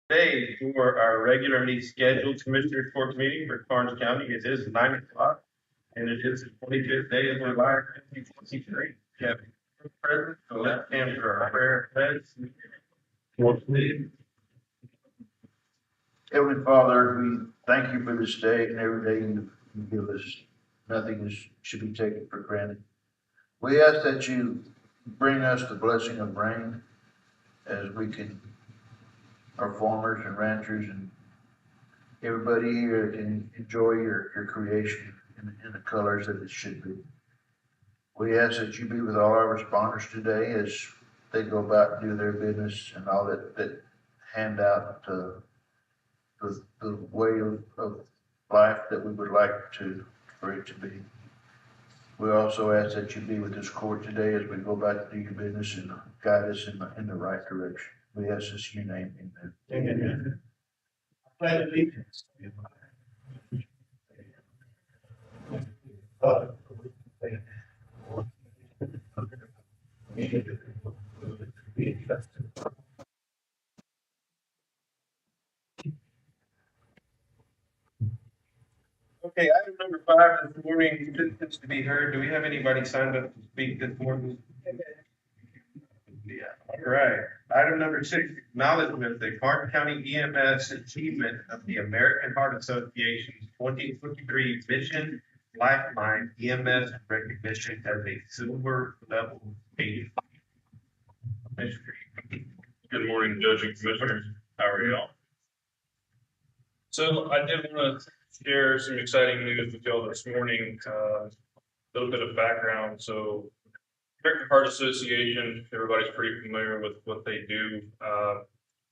Today for our regularly scheduled Commissioners Court meeting for Karnes County. It is 9 o'clock and it is the 25th day of July 2023. We have present, the left hand for our prayer pledge. Heavenly Father, we thank you for this day and every day you give us. Nothing should be taken for granted. We ask that you bring us the blessing of rain as we can, our farmers and ranchers and everybody here can enjoy your creation in the colors that it should be. We ask that you be with all our responders today as they go about and do their business and all that hand out the way of life that we would like for it to be. We also ask that you be with this court today as we go back to do your business and guide us in the right direction. We ask this in your name, amen. Amen. Pledge allegiance. Okay, item number 5 this morning, citizens to be heard. Do we have anybody signed up to speak this morning? Yeah, all right. Item number 6, acknowledgement of the Karnes County EMS achievement of the American Heart Association's 2023 Mission Lifeline EMS recognition as a silver level agency. Good morning, Judge and Commissioners. How are y'all? So I did want to share some exciting news with y'all this morning. A little bit of background. So American Heart Association, everybody's pretty familiar with what they do.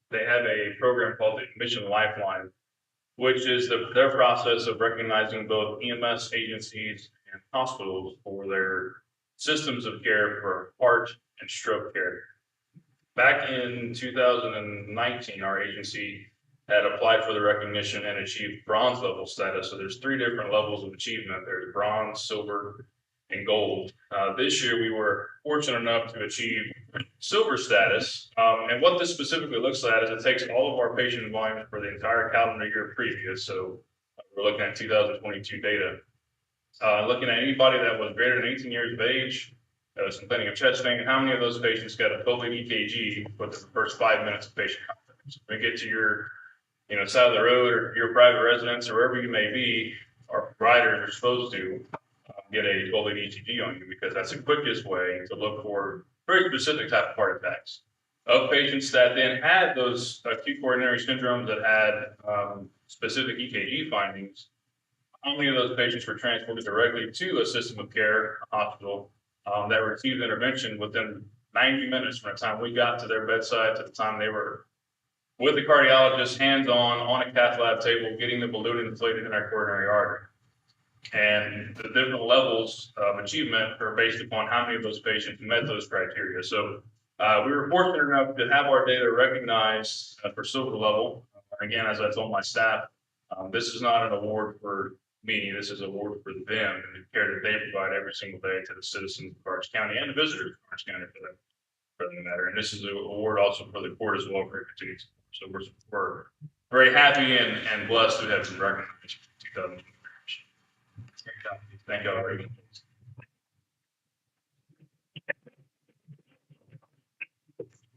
They have a program called the Mission Lifeline, which is their process of recognizing both EMS agencies and hospitals for their systems of care for heart and stroke care. Back in 2019, our agency had applied for the recognition and achieved bronze level status. So there's 3 different levels of achievement. There's bronze, silver, and gold. This year we were fortunate enough to achieve silver status. And what this specifically looks at is it takes all of our patient volumes for the entire calendar year previous. So we're looking at 2022 data. Looking at anybody that was greater than 18 years of age, complaining of chest pain, how many of those patients got a COVID EKG within the first 5 minutes of patient contact? When you get to your side of the road or your private residence or wherever you may be, our providers are supposed to get a COVID EKG on you because that's the quickest way to look for very specific type of heart attacks. Of patients that then had those acute coronary syndromes that had specific EKG findings, how many of those patients were transported directly to a system of care, a hospital, that received intervention within 90 minutes from the time we got to their bedside to the time they were with the cardiologist, hands-on, a cath lab table, getting the balloon inflated in our coronary artery. And the different levels of achievement are based upon how many of those patients met those criteria. So we were fortunate enough to have our data recognized for silver level. Again, as I told my staff, this is not an award for me. This is an award for them and the care that they provide every single day to the citizens of Karnes County and the visitors of Karnes County for the matter. And this is an award also for the court as well for continued support. So we're very happy and blessed to have some recognition in 2023. Thank you all very much.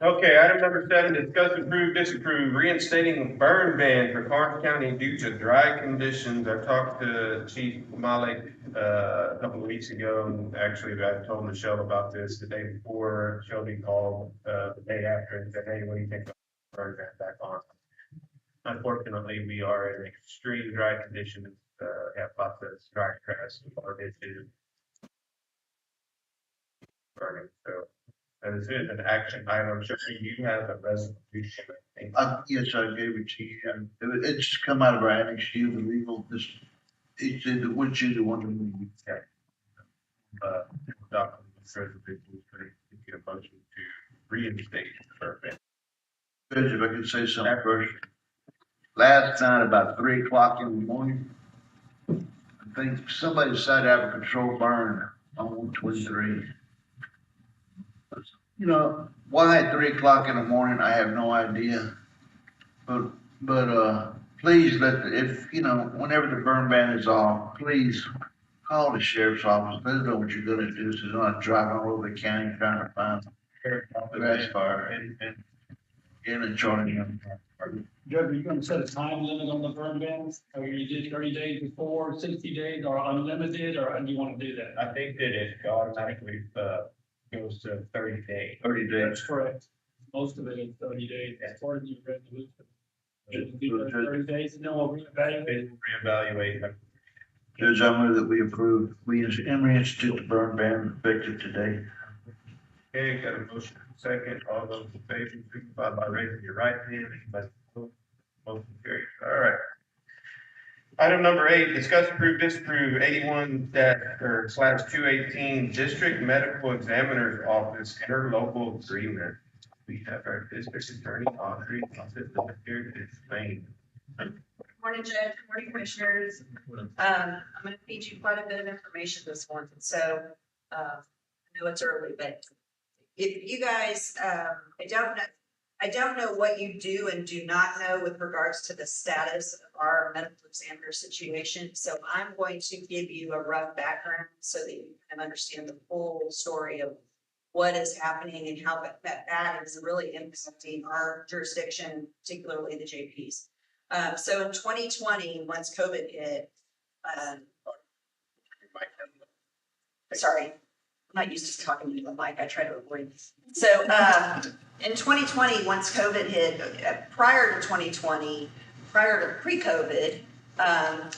Okay, item number 7, discuss, approve, disapprove, reinstating a burn ban for Karnes County due to dry conditions. I talked to Chief Malik a couple of weeks ago, and actually I told Michelle about this the day before. Shelby called the day after and said, "Hey, what do you think about the burn ban back on?" Unfortunately, we are in extreme dry conditions. Have lots of dry grass, garbage, burning. So this is an action item. Sure, you have a resolution. Yes, I gave it to you. It's come out of our annex to the legal, it's in the windshield, the one we Okay. Document resolution, get a motion to reinstate the burn ban. Judge, if I could say something first. Last night, about 3 o'clock in the morning, I think somebody decided to have a controlled burn on 123. Why at 3 o'clock in the morning, I have no idea. But please if, whenever the burn ban is off, please call the sheriff's office. Let them know what you're gonna do, so they're not driving all over the county trying to find a grass fire and getting in charge of them. Judge, are you gonna set a time limit on the burn bans? Or you did 30 days before, 60 days, or unlimited, or how do you wanna do that? I think that it automatically, goes to 30 days. 30 days. That's correct. Most of it is 30 days, as far as your resolution. Should it be 30 days, and then we'll reevaluate? Reevaluate. Judge, I move that we approve, we reinstitute the burn ban effective today. Okay, got a motion second. All those in favor, signify by raising your right hand. Anybody opposed? Motion carries. All right. Item number 8, discuss, approve, disapprove 81-/218 District Medical Examiner's Office interlocal agreement. We have our district attorney, Audrey, here to explain. Morning, Judge. Good morning, Commissioners. I'm gonna feed you quite a bit of information this morning, so, I know it's early, but if you guys, I don't know what you do and do not know with regards to the status of our medical examiner situation, so I'm going to give you a rough background so that you can understand the full story of what is happening and how that is really impacting our jurisdiction, particularly the JPs. So in 2020, once COVID hit, sorry, I'm not used to talking to the mic. I try to avoid. So in 2020, once COVID hit, prior to pre-COVID,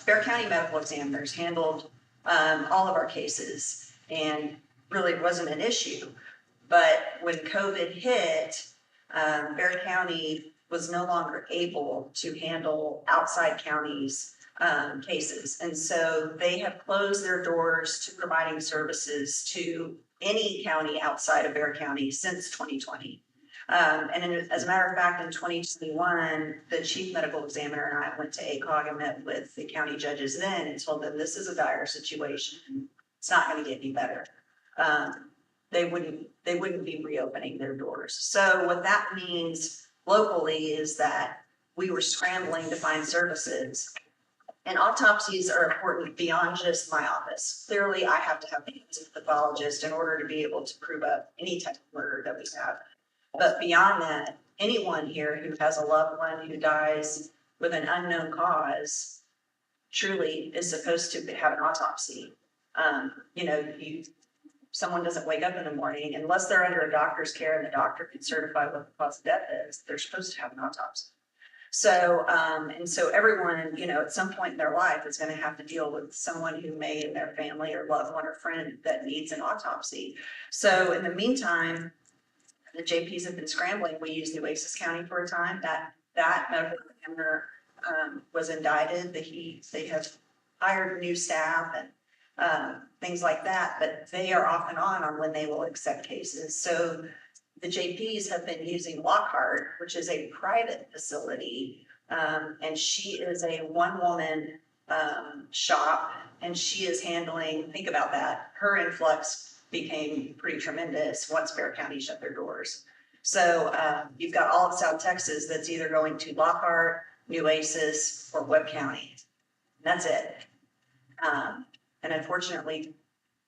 Bear County medical examiners handled all of our cases, and really wasn't an issue. But when COVID hit, Bear County was no longer able to handle outside counties' cases. And so they have closed their doors to providing services to any county outside of Bear County since 2020. As a matter of fact, in 2021, the chief medical examiner and I went to ACOG and met with the county judges then and told them this is a dire situation. It's not going to get any better. They wouldn't be reopening their doors. So what that means locally is that we were scrambling to find services. And autopsies are important beyond just my office. Clearly, I have to have the hands of a pathologist in order to be able to prove up any type of murder that we have. But beyond that, anyone here who has a loved one who dies with an unknown cause truly is supposed to have an autopsy. Someone doesn't wake up in the morning unless they're under a doctor's care and the doctor can certify what the cause of death is, they're supposed to have an autopsy. So, and so everyone, at some point in their life is going to have to deal with someone who may in their family or loved one or friend that needs an autopsy. So in the meantime, the JPs have been scrambling. We used Nueces County for a time. That medical examiner was indicted. They have hired new staff and things like that, but they are off and on when they will accept cases. So the JPs have been using Lockhart, which is a private facility, and she is a one-woman shop, and she is handling, think about that, her influx became pretty tremendous once Bear County shut their doors. So you've got all of South Texas that's either going to Lockhart, Nueces, or Webb County. That's it. And unfortunately,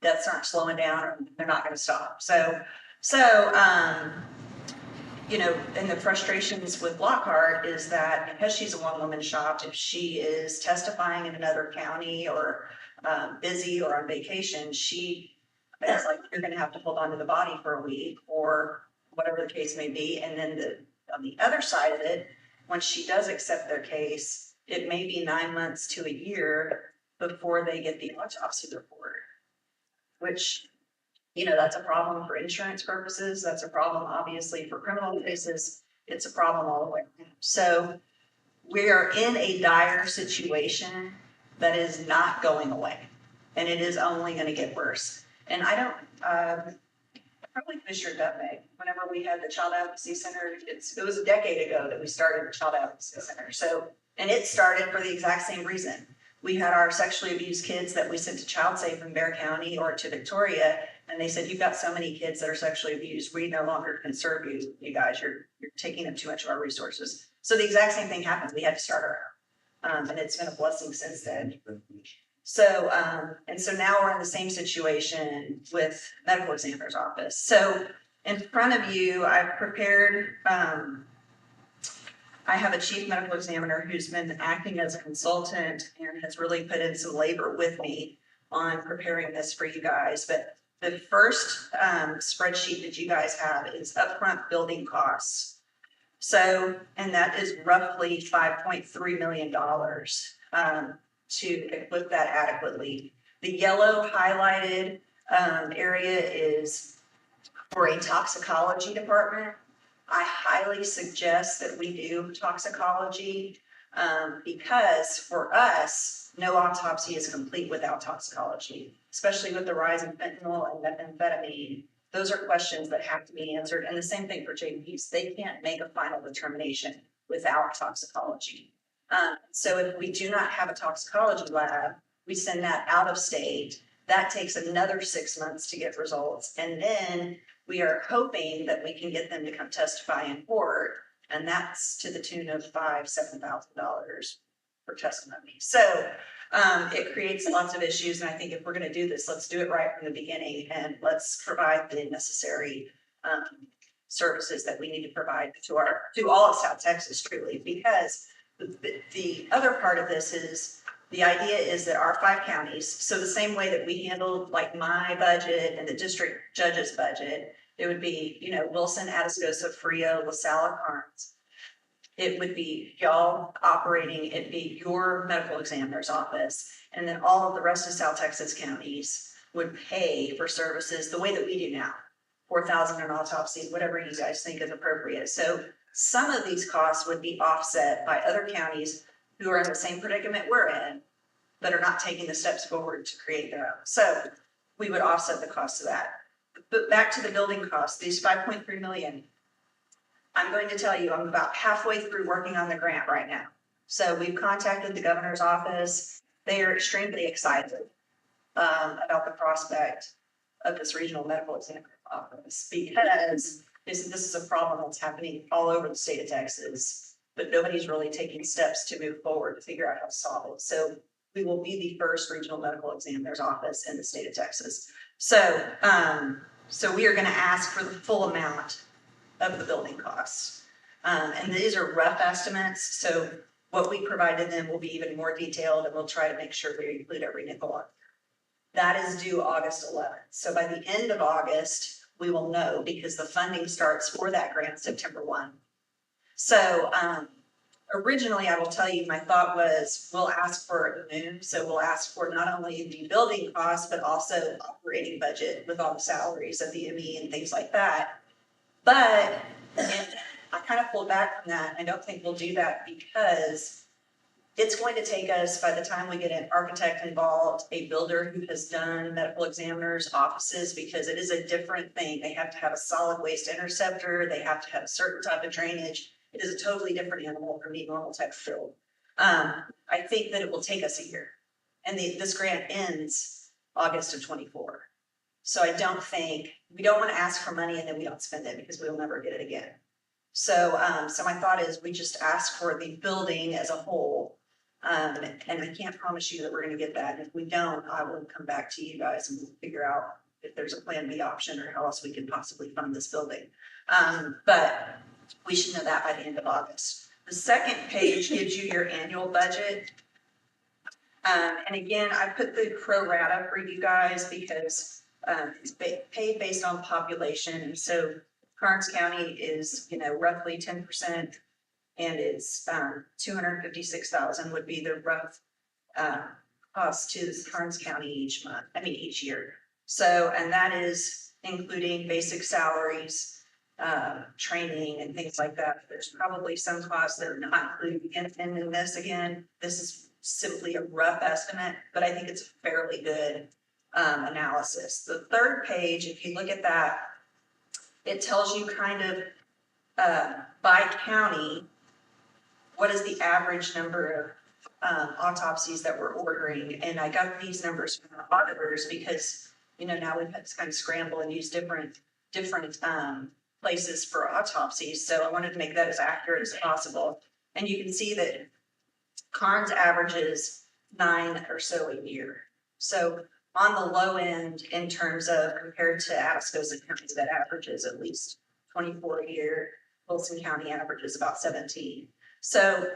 deaths aren't slowing down, or they're not going to stop. And the frustrations with Lockhart is that because she's a one-woman shop, if she is testifying in another county or busy or on vacation, it's like you're going to have to hold on to the body for a week or whatever the case may be. And then on the other side of it, once she does accept their case, it may be 9 months to a year before they get the autopsy report, which, that's a problem for insurance purposes. That's a problem, obviously, for criminal cases. It's a problem all the way around. So we are in a dire situation that is not going away, and it is only going to get worse. And I don't, probably Commissioner Dutmeg, whenever we had the Child Advocacy Center, it was a decade ago that we started the Child Advocacy Center. So, and it started for the exact same reason. We had our sexually abused kids that we sent to Child Safe in Bear County or to Victoria, and they said, you've got so many kids that are sexually abused, we no longer can serve you guys, you're taking up too much of our resources. So the exact same thing happened. We had to start our own. And it's been a blessing since then. So, and so now we're in the same situation with medical examiner's office. So in front of you, I've prepared, I have a chief medical examiner who's been acting as a consultant and has really put in some labor with me on preparing this for you guys. But the first spreadsheet that you guys have is upfront building costs. So, and that is roughly $5.3 million to equip that adequately. The yellow highlighted area is for a toxicology department. I highly suggest that we do toxicology because for us, no autopsy is complete without toxicology, especially with the rise in fentanyl and methamphetamine. Those are questions that have to be answered. And the same thing for JPs. They can't make a final determination without toxicology. So if we do not have a toxicology lab, we send that out of state. That takes another 6 months to get results. And then we are hoping that we can get them to come testify in court. And that's to the tune of $7,000 for testimony. So it creates lots of issues. And I think if we're going to do this, let's do it right from the beginning and let's provide the necessary services that we need to provide to all of South Texas, truly, because the other part of this is the idea is that our 5 counties, so the same way that we handled like my budget and the district judge's budget, it would be, you know, Wilson, Atascosa, Frio, LaSalle, Karnes. It would be y'all operating, it'd be your medical examiner's office, and then all of the rest of South Texas counties would pay for services the way that we do now, $4,000 an autopsy, whatever you guys think is appropriate. So some of these costs would be offset by other counties who are in the same predicament we're in, but are not taking the steps forward to create their own. So we would offset the cost of that. But back to the building costs, these 5.3 million, I'm going to tell you, I'm about halfway through working on the grant right now. So we've contacted the governor's office. They are extremely excited about the prospect of this regional medical examiner's office because this is a problem that's happening all over the state of Texas, but nobody's really taking steps to move forward to figure out how to solve it. So we will be the first regional medical examiner's office in the state of Texas. So, so we are going to ask for the full amount of the building costs. And these are rough estimates. So what we provided them will be even more detailed, and we'll try to make sure we include every nickel on it. That is due August 11th. So by the end of August, we will know because the funding starts for that grant September 1. So originally, I will tell you, my thought was we'll ask for a moon. So we'll ask for not only the building costs, but also operating budget with all the salaries of the ME and things like that. But I kind of pulled back from that. I don't think we'll do that because it's going to take us, by the time we get an architect involved, a builder who has done medical examiners' offices, because it is a different thing. They have to have a solid waste interceptor. They have to have a certain type of drainage. It is a totally different animal from the normal type of field. I think that it will take us a year. And this grant ends August of 24. So I don't think, we don't want to ask for money and then we don't spend it because we'll never get it again. So, so my thought is we just ask for the building as a whole. And I can't promise you that we're going to get that. And if we don't, I will come back to you guys and we'll figure out if there's a plan B option or how else we can possibly fund this building. But we should know that by the end of August. The second page gives you your annual budget. And again, I put the pro rata for you guys because it's paid based on population. And so Karnes County is, you know, roughly 10%. And it's 256,000 would be the rough cost to Karnes County each year. So, and that is including basic salaries, training and things like that. There's probably some costs that are not included in this. Again, this is simply a rough estimate, but I think it's a fairly good analysis. The third page, if you look at that, it tells you kind of by county, what is the average number of autopsies that we're ordering? And I got these numbers from our auditors because, you know, now we've had to kind of scramble and use different places for autopsies. So I wanted to make that as accurate as possible. And you can see that Karnes averages 9 or so a year. So on the low end in terms of compared to Atascosa County that averages at least 24 a year, Wilson County averages about 17. So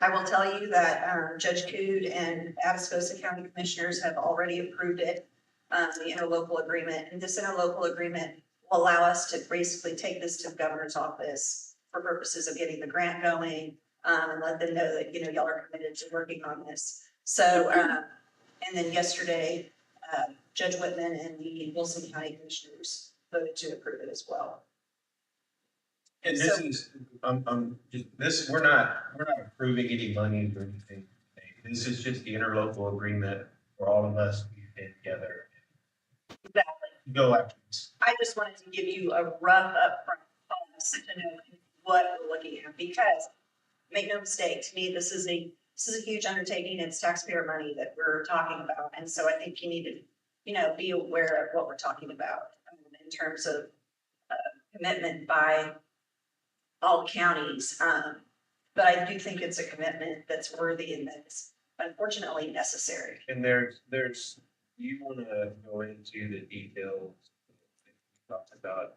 I will tell you that Judge Cood and Atascosa County Commissioners have already approved it, the interlocal agreement. And this interlocal agreement will allow us to basically take this to the governor's office for purposes of getting the grant going, and let them know that, y'all are committed to working on this. So, and then yesterday, Judge Whitman and the Wilson County Commissioners voted to approve it as well. And this is, we're not approving any money or anything. This is just the interlocal agreement for all of us to get together. Exactly. Go after this. I just wanted to give you a rough upfront pulse to know what we're looking at, because make no mistake, to me, this is a huge undertaking. It's taxpayer money that we're talking about. And so I think you need to, be aware of what we're talking about in terms of commitment by all counties. But I do think it's a commitment that's worthy and that's unfortunately necessary. And you wanna go into the details, we talked about,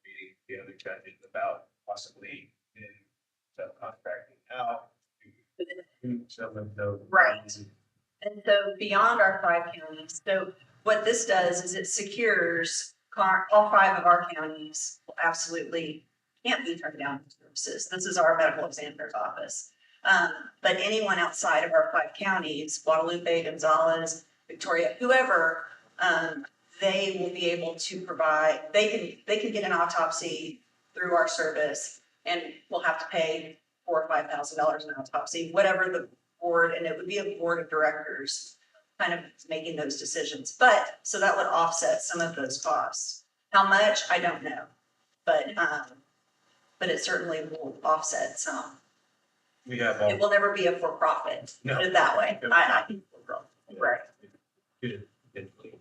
meeting the other judges about possibly subcontracting out to some of those. Right. And so beyond our 5 counties, so what this does is it secures all 5 of our counties will absolutely can't be turned down for services. This is our medical examiner's office. But anyone outside of our 5 counties, Guadalupe, Gonzales, Victoria, whoever, they will be able to provide, they can get an autopsy through our service, and we'll have to pay $4,000 or $5,000 an autopsy, whatever the board, and it would be a board of directors kind of making those decisions. But, so that would offset some of those costs. How much, I don't know, but it certainly will offset some. We have It will never be a for-profit, No. put it that way. Right. Could potentially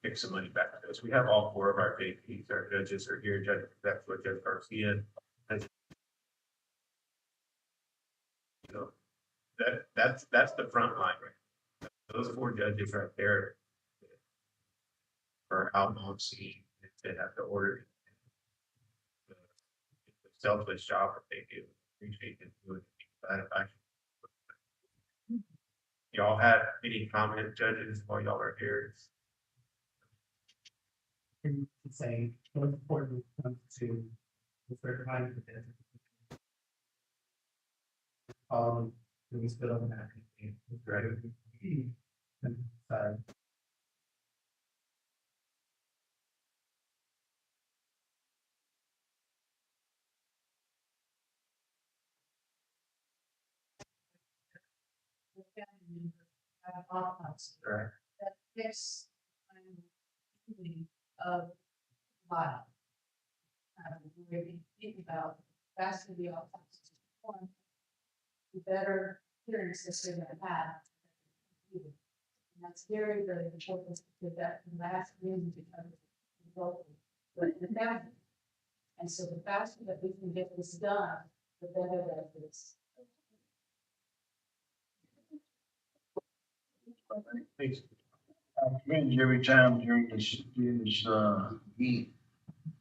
kick some money back to us. We have all 4 of our JPs, our judges are here, that's what Judge Garcia. That's the front line, right? Those 4 judges right there are out on scene. They have to order the selfless job that they do. Appreciate them doing it. Y'all have any comment, judges, while y'all are here? To say, what's important when it comes to the certifying for this. We spit on that. Right. And, Have autopsy Right. that fix of body. We're thinking about faster the autopsy is performed, the better hearing system they have. And that's very, very important because that last reason becomes local, but in the family. And so the faster that we can get this done, the better that it is. Thanks. Cringe every time during this heat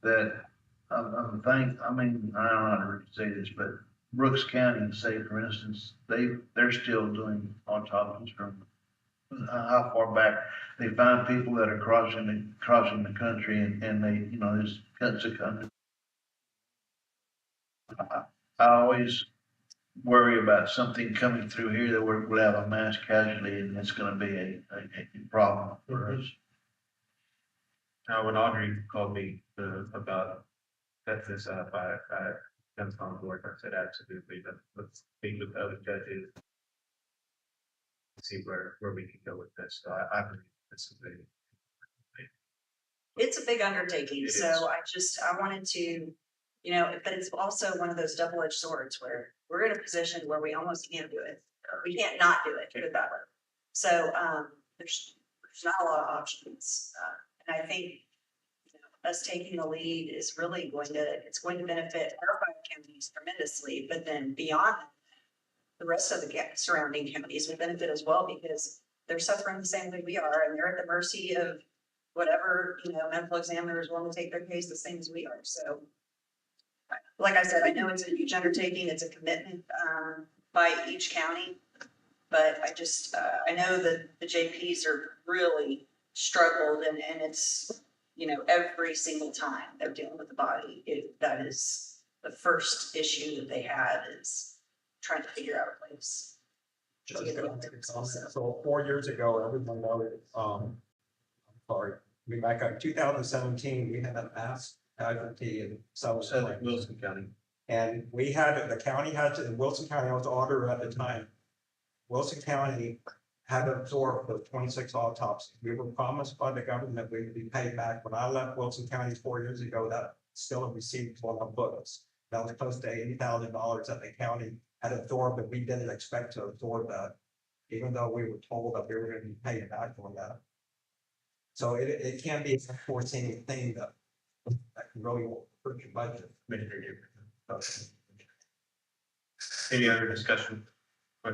that I don't know how to really say this, but Brooks County, say for instance, they're still doing autopsies from how far back. They find people that are crossing the country and they, there's cuts of country. I always worry about something coming through here that we'll have a mass casualty and it's gonna be a problem for us. When Audrey called me about set this up, I jumped on board. I said, absolutely, let's speak with the other judges. See where we can go with this. So I believe this is It's a big undertaking, It so is. I wanted to, but it's also one of those double-edged swords where we're in a position where we almost can't do it. We can't not do it, put it that way. So, there's not a lot of options. And I think, us taking the lead is really it's going to benefit our 5 counties tremendously, but then beyond that, the rest of the surrounding counties will benefit as well because they're suffering the same way we are and they're at the mercy of whatever, medical examiners want to take their case the same as we are. So like I said, I know it's a huge undertaking. It's a commitment, by each county. But I know that the JPs are really struggled and it's, every single time they're dealing with the body, that is the first issue that they have is trying to figure out a place. Just gonna make a comment. So 4 years ago, everyone noted, I'm sorry, back in 2017, we had a mass casualty in South Wilson County. And the county had to, in Wilson County, I was the auditor at the time. Wilson County had to absorb the 26 autopsies. We were promised by the government we would be paid back. When I left Wilson County 4 years ago, that still a receipt on our books. That was close to $80,000 that the county had absorbed, but we didn't expect to absorb that, even though we were told that we were going to be paid back on that. So it can be a unforeseen thing that can really hurt your budget. Any other discussion? We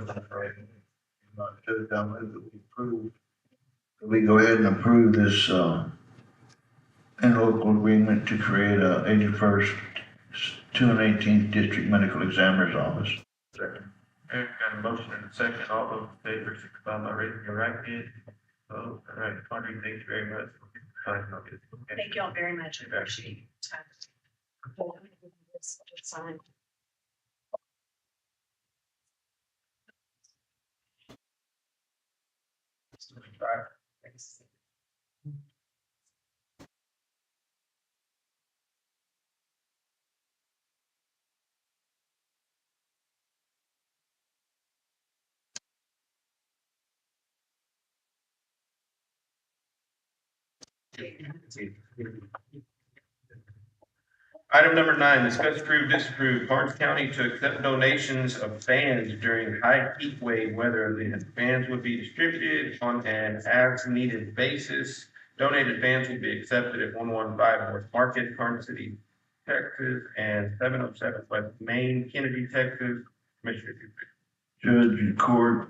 go ahead and approve this, interlocal agreement to create a 81st, 218th District Medical Examiner's Office. Second. Eric, got a motion and a second. All those in favor, signify by raising your right hand. Oh, all right, Audrey, thank you very much. Fine, okay. Thank you all very much. I appreciate your time. Sign. Item number 9, discuss, approve, disapprove, Karnes County to accept donations of fans during high heat wave weather. The fans would be distributed on an as-needed basis. Donated fans will be accepted at 115 North Market, Karnes City, Texas, and 707 West Main, Kennedy, Texas. Commissioner Dupree. Judge and court,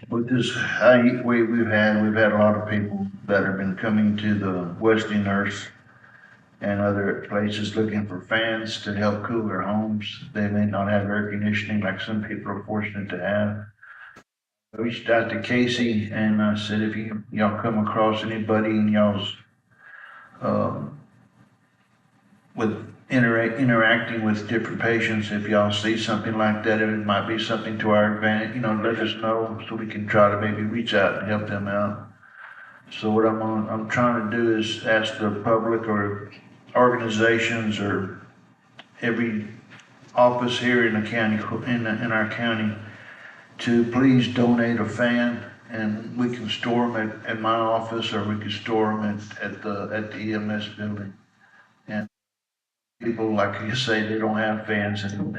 with this high heat wave we've had a lot of people that have been coming to the Wesley Nurse and other places looking for fans to help cool their homes. They may not have air conditioning like some people are fortunate to have. I reached out to Casey and I said, if y'all come across anybody in y'all's, with interacting with different patients, if y'all see something like that, if it might be something to our advantage, let us know so we can try to maybe reach out and help them out. So what I'm trying to do is ask the public or organizations or every office here in the county, in our county, to please donate a fan, and we can store them at my office, or we can store them at the EMS building. And people, like you say, they don't have fans, and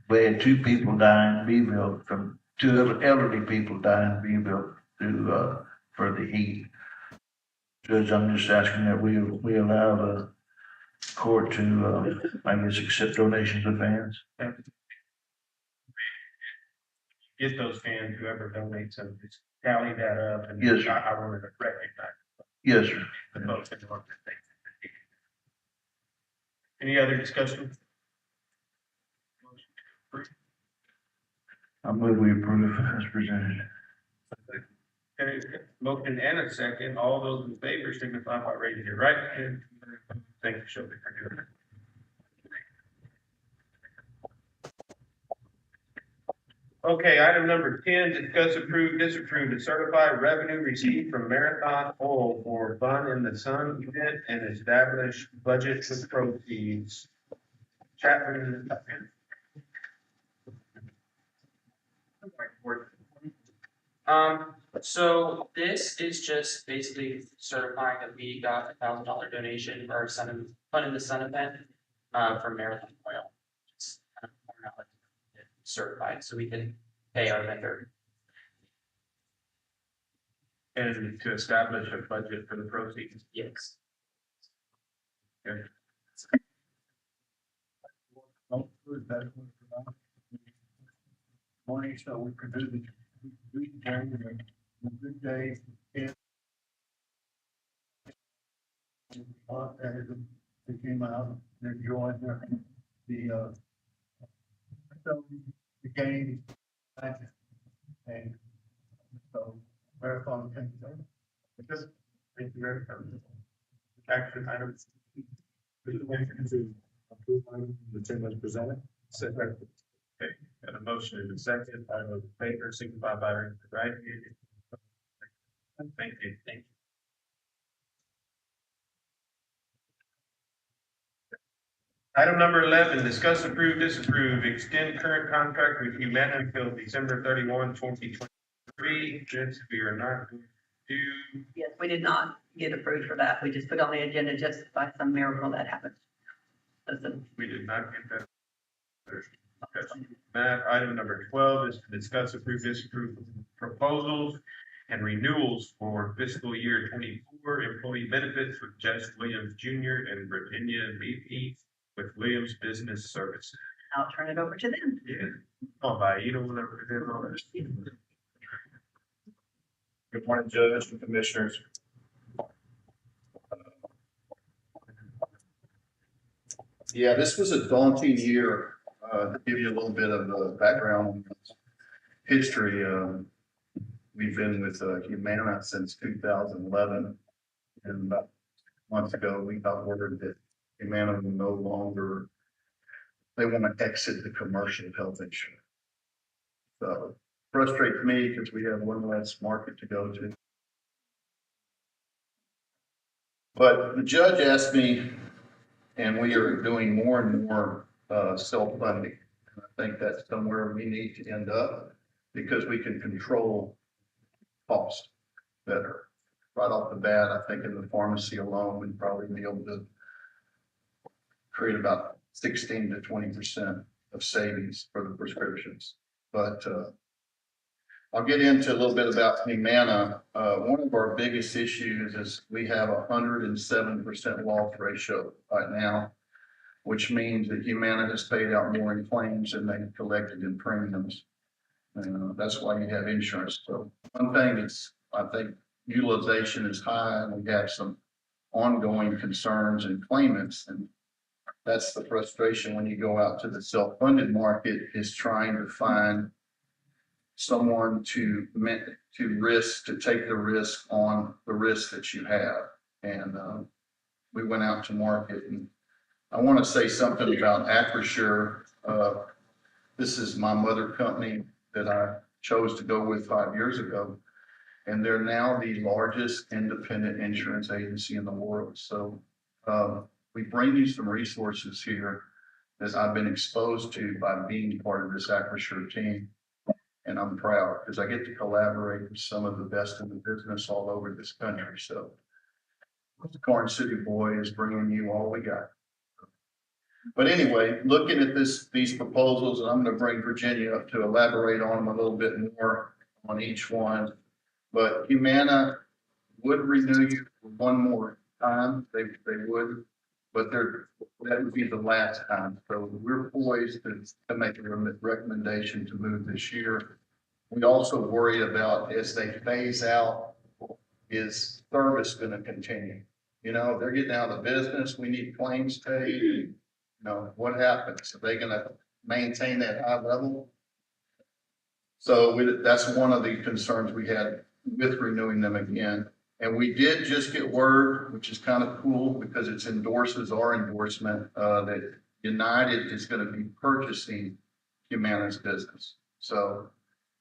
we had 2 people die in Beeville from 2 elderly people die in Beeville through for the heat. Judge, I'm just asking that we allow the court to, accept donations of fans. Get those fans, whoever donates them, just tally that up. And Yes, sir. I wanted to recognize Yes, sir. the folks in the organization. Any other discussion? I move we approve as presented. Okay, motion and a second. All those in favor signify by raising your right hand. Thank you, Shelby, for doing that. Okay, item number 10, discuss, approve, disapprove to certify revenue received from Marathon Oil for Fun in the Sun event and establish budget with proceeds. Chapman. So this is just basically certifying that we got $1,000 donation for our Fun in the Sun event, from Marathon Oil. It's kind of more now certified, so we can pay our vendor. And to establish a budget for the proceeds. Yes. that morning, so we could do the good day. And they came out, they're enjoying the so the game. And so marathon can Just, thank you very much. Action items. The same as presented. Okay, got a motion and a second, all those in favor, signify by raising the right hand. Thank you. Thank you. Item number 11, discuss, approve, disapprove, extend current contract with Humana until December 31, 2023. This we are not going to do. Yes, we did not get approved for that. We just put on the agenda just by some miracle that happened. Listen, We did not get that. Okay. Matt, item number 12 is to discuss, approve, disapprove proposals and renewals for fiscal year 24 employee benefits with Jess Williams Jr. and Virginia VP with Williams Business Services. I'll turn it over to them. Yeah. Oh, by you don't want to present all this. Good morning, Judge and Commissioners. Yeah, this was a daunting year. To give you a little bit of the background on history, we've been with Humana since 2011. And about months ago, we got word that Humana will no longer, they want to exit the commercial health insurance. So frustrates me because we have one less market to go to. But the judge asked me, and we are doing more and more self-funding. I think that's somewhere we need to end up because we can control cost better. Right off the bat, I think in the pharmacy alone, we'd probably be able to create about 16 to 20% of savings for the prescriptions. But I'll get into a little bit about Humana. One of our biggest issues is we have 107% loss ratio right now, which means that Humana has paid out more in claims than they've collected in premiums. That's why you have insurance. So one thing is, I think utilization is high and we have some ongoing concerns and claimants. And that's the frustration when you go out to the self-funded market, is trying to find someone to take the risk on the risk that you have. And we went out to market, and I want to say something about Acrisure. This is my mother company that I chose to go with 5 years ago. And they're now the largest independent insurance agency in the world. So we bring you some resources here that I've been exposed to by being part of this Acrisure team. And I'm proud because I get to collaborate with some of the best in the business all over this country. So the Corn City boy is bringing you all we got. But anyway, looking at these proposals, and I'm going to bring Virginia up to elaborate on them a little bit more on each one. But Humana would renew you for one more time. They would, but that would be the last time. So we're poised to make a recommendation to move this year. We also worry about, as they phase out, is service going to continue? You know, if they're getting out of the business, we need claims paid. You know, what happens? Are they going to maintain that high level? So that's one of the concerns we had with renewing them again. And we did just get word, which is kind of cool because it endorses our endorsement, that United is going to be purchasing Humana's business. So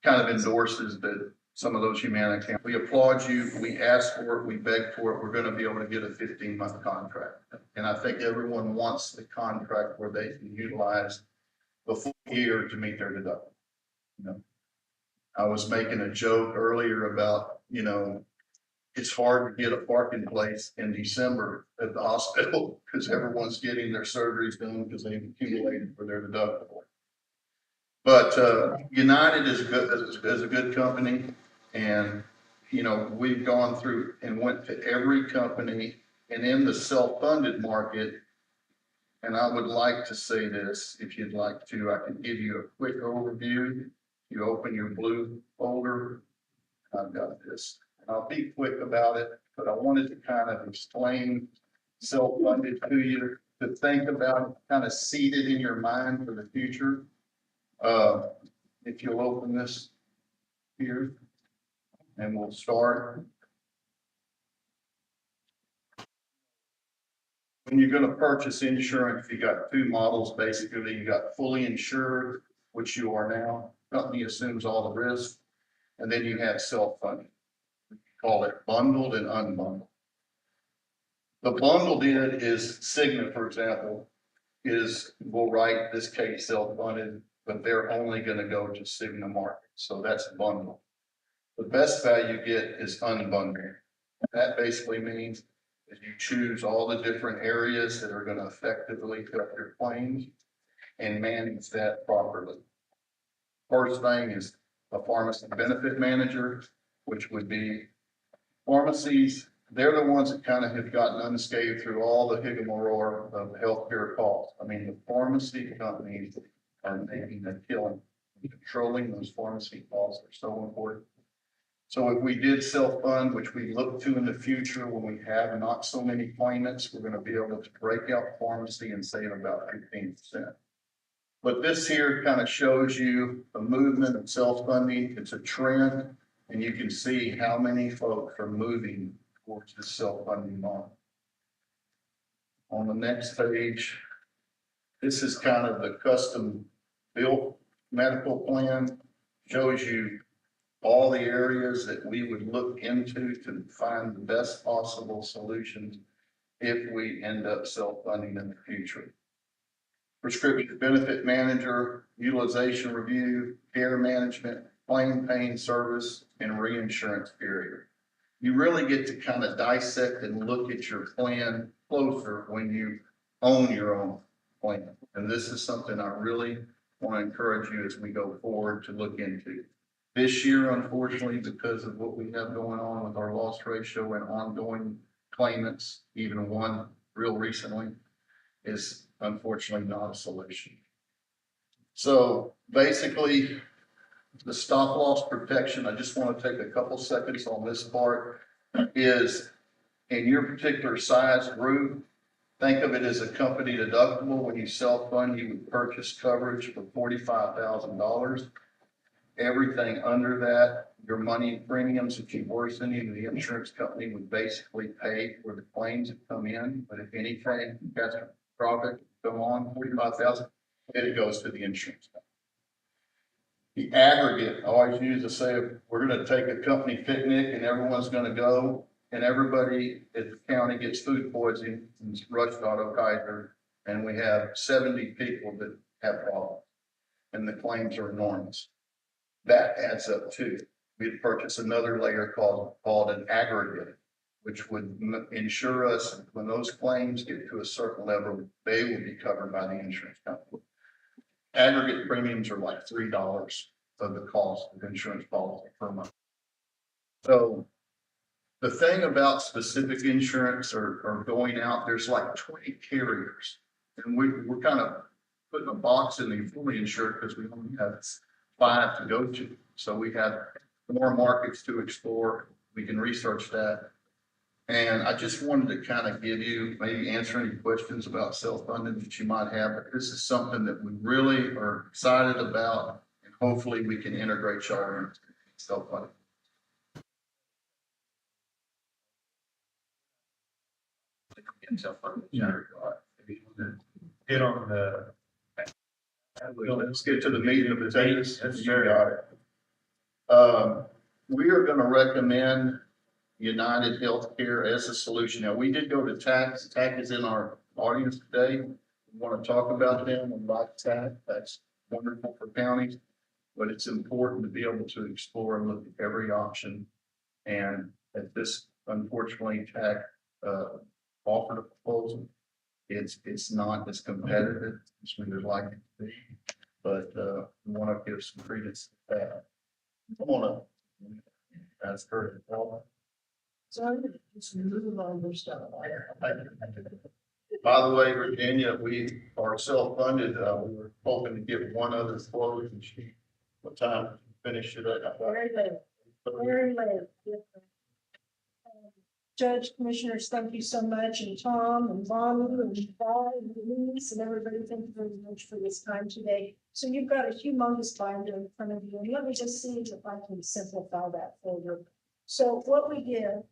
kind of endorses that some of those Humana camps. We applaud you. We asked for it. We begged for it. We're going to be able to get a 15-month contract. And I think everyone wants the contract where they can utilize the full year to meet their deductible. You know, I was making a joke earlier about, you know, it's hard to get a parking place in December at the hospital because everyone's getting their surgeries done because they've accumulated for their deductible. But United is a good company, and you know, we've gone through and went to every company, and in the self-funded market, And I would like to say this, if you'd like to, I can give you a quick overview. You open your blue folder. I've got this. And I'll be quick about it, but I wanted to kind of explain self-funded to you, to think about, kind of seed it in your mind for the future. If you'll open this here, and we'll start. When you're gonna purchase insurance, you got two models, basically. You got fully insured, which you are now. Company assumes all the risk. And then you have self-funded. Call it bundled and unbundled. The bundled end is Cigna, for example, will write this case self-funded, but they're only gonna go to Cigna market. So that's bundled. The best value you get is unbundled. That basically means that you choose all the different areas that are gonna effectively cut your claims and manage that properly. First thing is a pharmacy benefit manager, which would be pharmacies. They're the ones that kind of have gotten unscathed through all the rigmarole of healthcare costs. I mean, the pharmacy companies are making a killing. Controlling those pharmacy costs are so important. So if we did self-fund, which we look to in the future when we have not so many claimants, we're gonna be able to break out pharmacy and save about 15%. But this here kind of shows you a movement of self-funding. It's a trend, and you can see how many folks are moving towards this self-funding model. On the next page, this is kind of the custom built medical plan. Shows you all the areas that we would look into to find the best possible solutions if we end up self-funding in the future. Prescription benefit manager, utilization review, care management, claim paying service, and reinsurance carrier. You really get to kind of dissect and look at your plan closer when you own your own plan. And this is something I really want to encourage you as we go forward to look into. This year, unfortunately, because of what we have going on with our loss ratio and ongoing claimants, even one real recently, is unfortunately not a solution. So basically, the stop loss protection, I just want to take a couple seconds on this part, is in your particular size group, think of it as a company deductible. When you self-fund, you would purchase coverage for $45,000. Everything under that, your money premiums that you worsen into the insurance company would basically pay for the claims that come in. But if anything, catastrophic go on, 45,000, it goes to the insurance company. The aggregate, I always use to say, we're gonna take a company picnic and everyone's gonna go, and everybody at the county gets food poisoning, and it's rushed auto Kaiser, and we have 70 people that have problems, and the claims are enormous. That adds up too. We'd purchase another layer called an aggregate, which would ensure us when those claims get to a certain level, they will be covered by the insurance company. Aggregate premiums are like $3 of the cost of insurance policy per month. So the thing about specific insurance or going out, there's like 20 carriers. And we're kind of putting a box in the fully insured because we only have 5 to go to. So we have more markets to explore. We can research that. And I just wanted to kind of give you, maybe answer any questions about self-funding that you might have. But this is something that we really are excited about, and hopefully we can integrate y'all into self-funding. Hit on the. Let's get to the meat of the potatoes. Yes, You sir. got it. We are going to recommend United Healthcare as a solution. Now, we did go to TAC. TAC is in our audience today. We want to talk about them and like TAC. That's wonderful for counties, but it's important to be able to explore and look at every option. And at this, unfortunately, TAC offered a proposal. It's not as competitive as we would like it to be, but we want to give some credence to that. I want to ask her to call. So I'm gonna just move on their stuff. By the way, Virginia, we are self-funded. We were hoping to get one other quote and she, what time to finish it up? Very late, very late. Judge, commissioners, thank you so much, and Tom, and Bonnie, and Bob, and Denise, and everybody, thank you very much for this time today. So you've got a humongous binder in front of you, and let me just see if I can simplify that for you. So what we did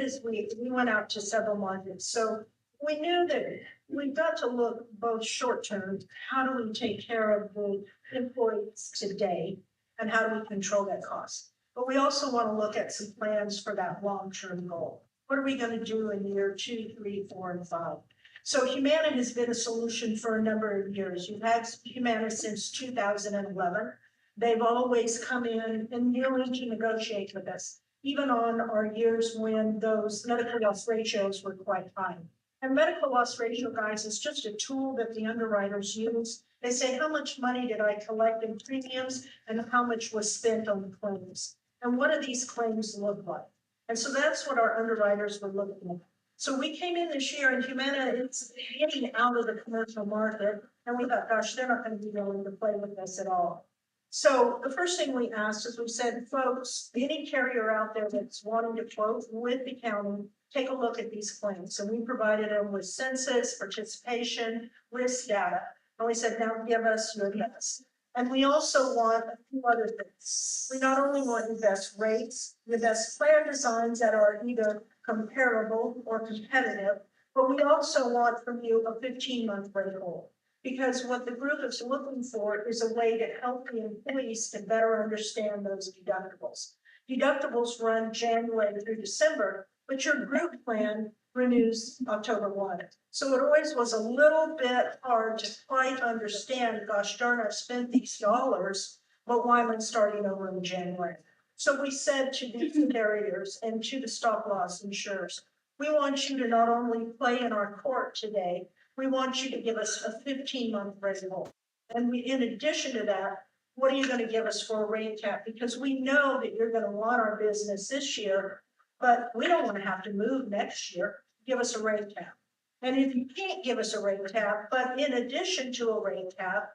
is we went out to several markets. So we knew that we've got to look both short term, how do we take care of the employees today? And how do we control that cost? But we also want to look at some plans for that long-term goal. What are we going to do in year 2, 3, 4, and 5? So Humana has been a solution for a number of years. You've had Humana since 2011. They've always come in and willing to negotiate with us, even on our years when those medical loss ratios were quite high. And medical loss ratio, guys, is just a tool that the underwriters use. They say, how much money did I collect in premiums and how much was spent on the claims? And what do these claims look like? And so that's what our underwriters were looking at. So we came in this year and Humana is getting out of the commercial market. And we thought, gosh, they're not going to be willing to play with us at all. So the first thing we asked is we said, folks, any carrier out there that's wanting to quote with the county, take a look at these claims. And we provided them with census, participation, risk data. And we said, now give us your best. And we also want a few other things. We not only want the best rates, the best plan designs that are either comparable or competitive, but we also want from you a 15-month rate hold. Because what the group is looking for is a way to help the employees to better understand those deductibles. Deductibles run January through December, but your group plan renews October 1. So it always was a little bit hard to quite understand, gosh darn, I've spent these dollars, but why am I starting over in January? So we said to the carriers and to the stop loss insurers, we want you to not only play in our court today, we want you to give us a 15-month renewal. And we, in addition to that, what are you going to give us for a rate cap? Because we know that you're going to want our business this year, but we don't want to have to move next year. Give us a rate cap. And if you can't give us a rate cap, but in addition to a rate cap,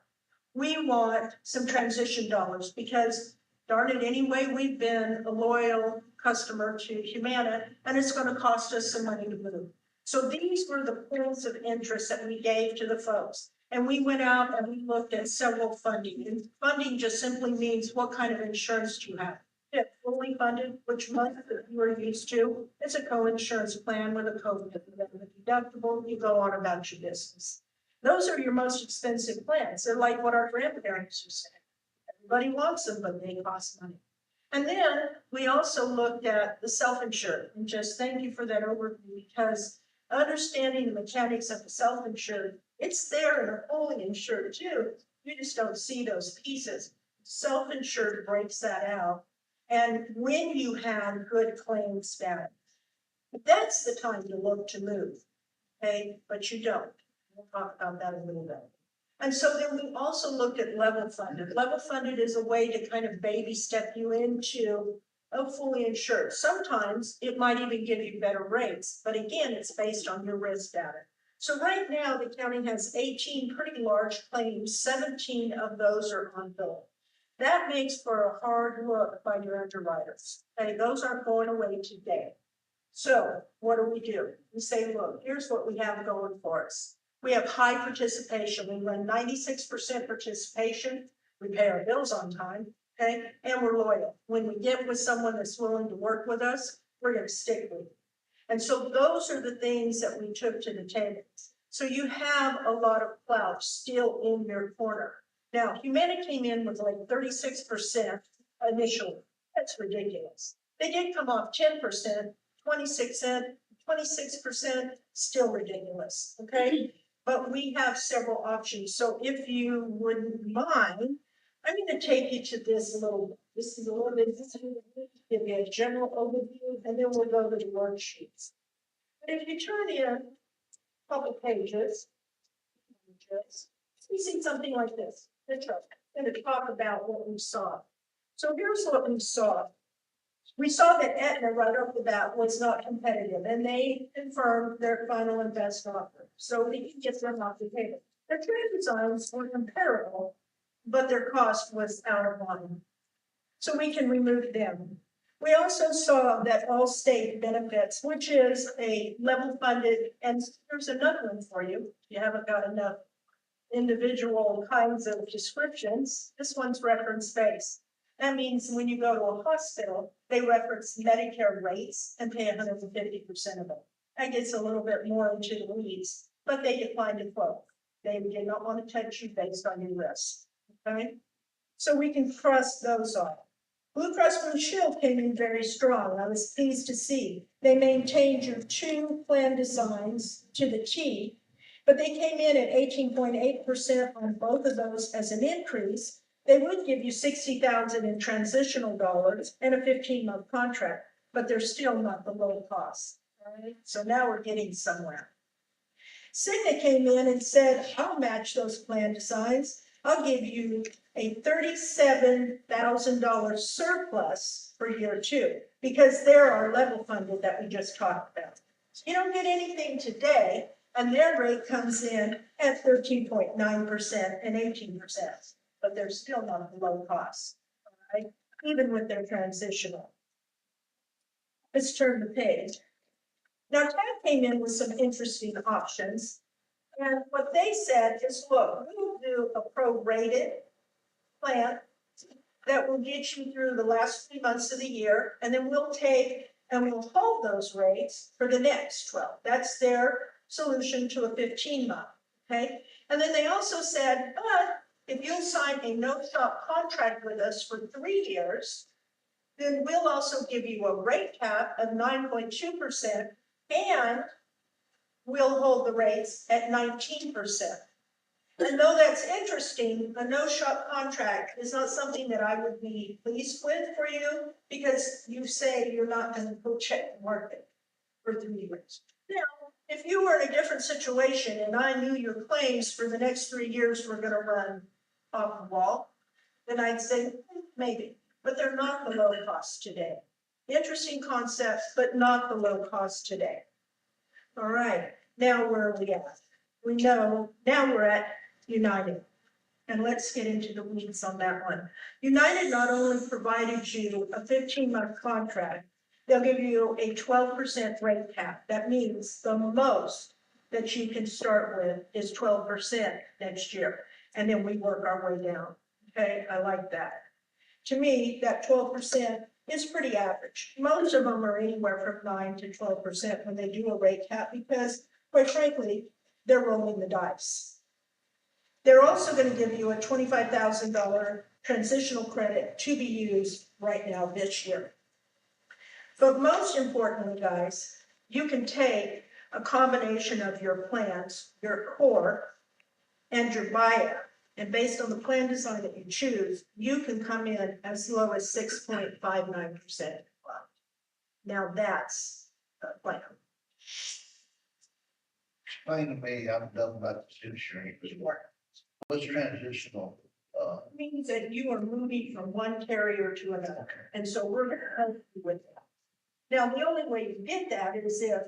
we want some transition dollars because darn it, anyway, we've been a loyal customer to Humana and it's going to cost us some money to move. So these were the points of interest that we gave to the folks. And we went out and we looked at several funding. And funding just simply means what kind of insurance do you have? If fully funded, which month that you are used to, it's a co-insurance plan with a deductible, you go on about your business. Those are your most expensive plans. They're like what our grandparents used to say. Everybody wants them, but they cost money. And then we also looked at the self-insured, and just thank you for that overview because understanding the mechanics of the self-insured, it's there and a fully insured too. You just don't see those pieces. Self-insured breaks that out. And when you have good claims data, that's the time to look to move, okay? But you don't. We'll talk about that a little bit. And so then we also looked at level funded. Level funded is a way to kind of baby step you into a fully insured. Sometimes it might even give you better rates, but again, it's based on your risk data. So right now, the county has 18 pretty large claims, 17 of those are unbilled. That makes for a hard look by your underwriters. Okay, those aren't going away today. So what do? We say, look, here's what we have going for us. We have high participation. We run 96% participation. We pay our bills on time, okay? And we're loyal. When we get with someone that's willing to work with us, we're going to stick with it. And so those are the things that we took to the table. So you have a lot of clout still in your corner. Now, Humana came in with like 36% initially. That's ridiculous. They did come off 10%, 26%, still ridiculous, okay? But we have several options. So if you wouldn't mind, I'm going to take you to this little bit. This is a little bit, give you a general overview, and then we'll go to the worksheets. But if you turn in a couple pages, you see something like this. I'm going to talk about what we saw. So here's what we saw. We saw that Aetna right off the bat was not competitive, and they confirmed their final and best offer, so we can get them off the table. Their trade designs were comparable, but their cost was out of line. So we can remove them. We also saw that all state benefits, which is a level funded, and here's another one for you, if you haven't got enough individual kinds of descriptions, this one's reference based. That means when you go to a hospital, they reference Medicare rates and pay 150% of it. That gets a little bit more into the weeds, but they declined to quote. They did not want to touch you based on your risk, okay? So we can cross those off. Blue Cross Blue Shield came in very strong. I was pleased to see. They maintained your 2 plan designs to the T, but they came in at 18.8% on both of those as an increase. They would give you $60,000 in transitional dollars and a 15-month contract, but they're still not the low cost. All right, so now we're getting somewhere. Cigna came in and said, I'll match those plan designs. I'll give you a $37,000 surplus for year 2, because they're our level funded that we just talked about. So you don't get anything today, and their rate comes in at 13.9% and 18%, but they're still not low cost, right? Even with their transitional. Let's turn the page. Now, TAG came in with some interesting options. And what they said is, look, we will do a prorated plan that will get you through the last 3 months of the year, and then we'll take and we'll hold those rates for the next 12. That's their solution to a 15-month, okay? And then they also said, but if you'll sign a no-stop contract with us for 3 years, then we'll also give you a rate cap of 9.2%, and we'll hold the rates at 19%. And though that's interesting, a no-shop contract is not something that I would be pleased with for you, because you say you're not going to go check the market for 3 years. Now, if you were in a different situation and I knew your claims for the next 3 years were going to run off the wall, then I'd say maybe, but they're not the low cost today. Interesting concept, but not the low cost today. All right, now where are we at? We know, now we're at United. And let's get into the weeds on that one. United not only provided you a 15-month contract, they'll give you a 12% rate cap. That means the most that you can start with is 12% next year. And then we work our way down. Okay, I like that. To me, that 12% is pretty average. Most of them are anywhere from 9 to 12% when they do a rate cap, because quite frankly, they're rolling the dice. They're also going to give you a $25,000 transitional credit to be used right now this year. But most importantly, guys, you can take a combination of your plans, your core, and your buyout. And based on the plan design that you choose, you can come in as low as 6.59%. Now that's a plan. Explain to me, I'm done about this insurance. What's transitional? Means that you are moving from one carrier to another. And so we're going to help you with that. Now, the only way you get that is if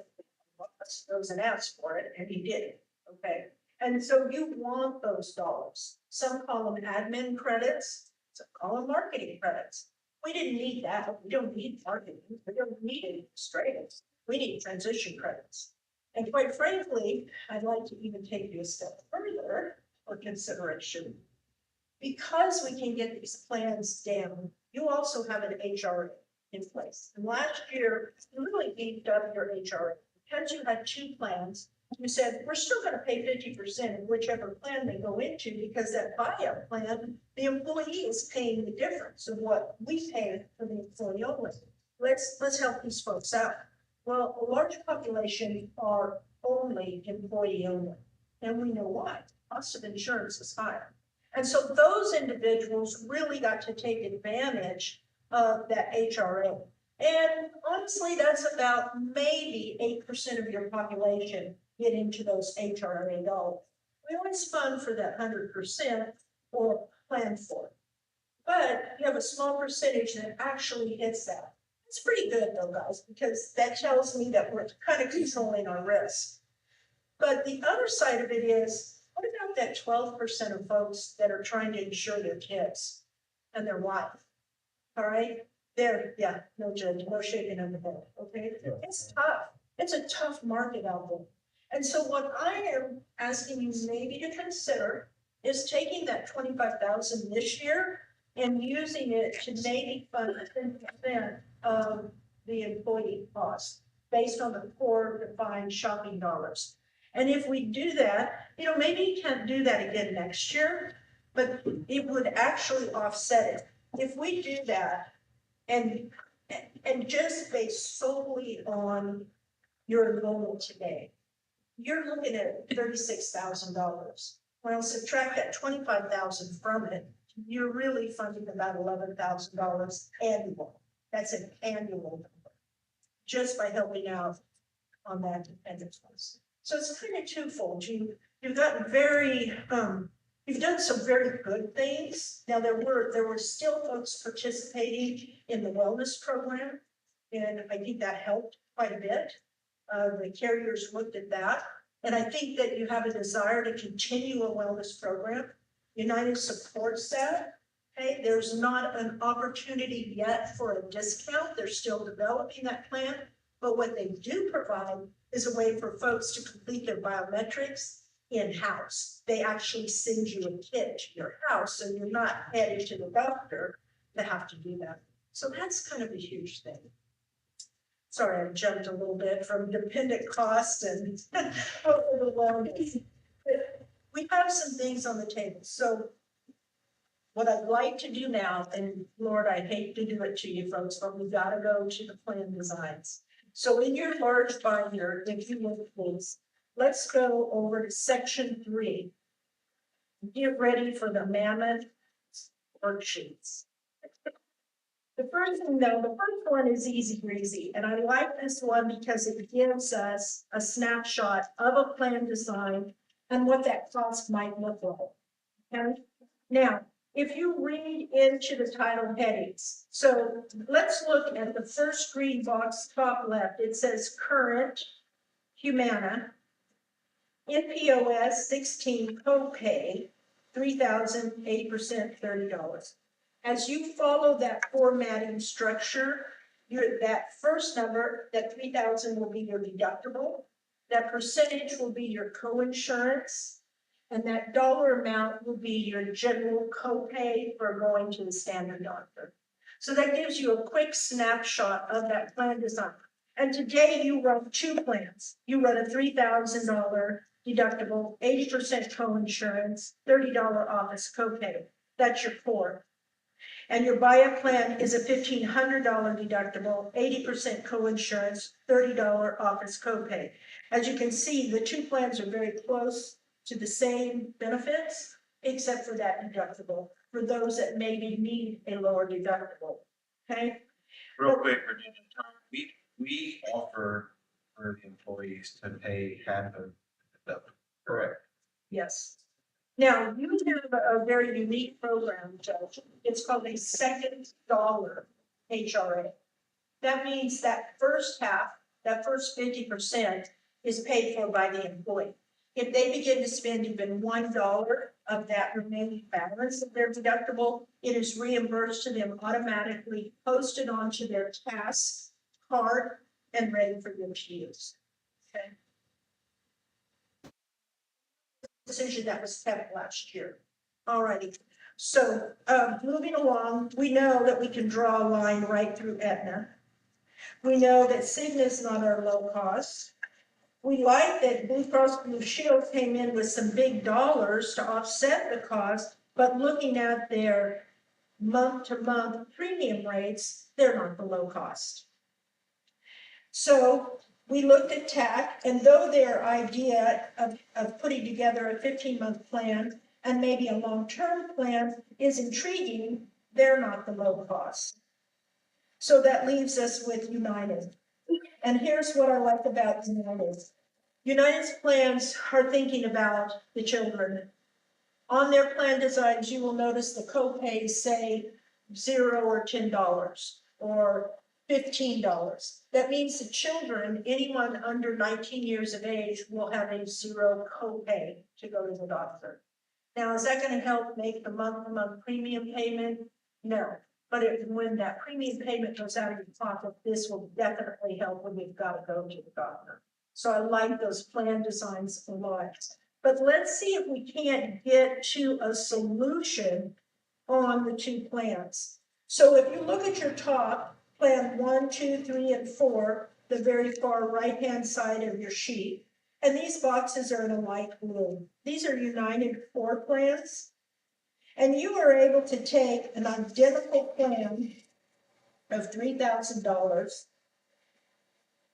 boss goes and asks for it, and he did, okay? And so you want those dollars. Some call them admin credits, some call them marketing credits. We didn't need that. We don't need marketing. We don't need administrative. We need transition credits. And quite frankly, I'd like to even take you a step further for consideration. Because we can get these plans down, you also have an HRA in place. And last year, you really beefed up your HRA. Because you had 2 plans, you said, we're still going to pay 50% of whichever plan they go into, because that buyout plan, the employee is paying the difference of what we pay for the employee only. Let's help these folks out. Well, a large population are only employee only, and we know why. Cost of insurance is higher. And so those individuals really got to take advantage of that HRA. And honestly, that's about maybe 8% of your population get into those HRA dollars. We always fund for that 100% or plan for it. But you have a small percentage that actually hits that. It's pretty good though, guys, because that tells me that we're kind of controlling our risk. But the other side of it is, what about that 12% of folks that are trying to insure their kids and their wife? All right, yeah, no judge, no shaking of the head, okay? It's tough. It's a tough market out there. And so what I am asking you maybe to consider is taking that 25,000 this year and using it to maybe fund 10% of the employee cost based on the core defined shopping dollars. And if we do that, maybe you can't do that again next year, but it would actually offset it. If we do that and just based solely on your enrollment today, you're looking at $36,000. Well, subtract that 25,000 from it, you're really funding about $11,000 annual. That's an annual number, just by helping out on that dependent clause. So it's kind of twofold. You've gotten you've done some very good things. Now there were still folks participating in the wellness program, and I think that helped quite a bit. The carriers looked at that, and I think that you have a desire to continue a wellness program. United supports that. Okay, there's not an opportunity yet for a discount. They're still developing that plan, but what they do provide is a way for folks to complete their biometrics in-house. They actually send you a kit to your house, so you're not headed to the doctor to have to do that. So that's kind of a huge thing. Sorry, I jumped a little bit from dependent cost and overwhelmed. We have some things on the table. So what I'd like to do now, and Lord, I hate to do it to you folks, but we've got to go to the plan designs. So in your large binder, if you look please, let's go over to section 3. Get ready for the mammoth worksheets. The first one is easy breezy, and I like this one because it gives us a snapshot of a plan design and what that cost might look like. Okay? Now, if you read into the title headings, so let's look at the first green box top left. It says current Humana, NPOS 16 copay, $3,000, 80%, $30. As you follow that formatting structure, that first number, that 3,000 will be your deductible. That percentage will be your coinsurance. And that dollar amount will be your general copay for going to the standard doctor. So that gives you a quick snapshot of that plan design. And today you run 2 plans. You run a $3,000 deductible, 80% coinsurance, $30 office copay. That's your core. And your buy-up plan is a $1,500 deductible, 80% coinsurance, $30 office copay. As you can see, the 2 plans are very close to the same benefits, except for that deductible, for those that maybe need a lower deductible, okay? Real quick, Virginia, we offer for the employees to pay half of the, correct? Yes. Now, you have a very unique program, Judge. It's called a second dollar HRA. That means that first half, that first 50% is paid for by the employee. If they begin to spend even $1 of that remaining balance of their deductible, it is reimbursed to them automatically, posted onto their task card, and ready for them to use. Okay. Decision that was kept last year. Alrighty. So moving along, we know that we can draw a line right through Aetna. We know that Cigna is not our low cost. We like that Blue Cross Blue Shield came in with some big dollars to offset the cost, but looking at their month-to-month premium rates, they're not the low cost. So we looked at TAC, and though their idea of putting together a 15-month plan and maybe a long-term plan is intriguing, they're not the low cost. So that leaves us with United. And here's what I like about United. United's plans are thinking about the children. On their plan designs, you will notice the copays say $0 or $10, or $15. That means the children, anyone under 19 years of age, will have a zero copay to go to the doctor. Now, is that gonna help make the month-to-month premium payment? No, but when that premium payment goes out of your pocket, this will definitely help when you've gotta go to the doctor. So I like those plan designs a lot. But let's see if we can't get to a solution on the two plans. So if you look at your top, Plan 1, 2, 3, and 4, the very far right-hand side of your sheet, and these boxes are in a light blue. These are United 4 plans. And you are able to take an identical plan of $3,000,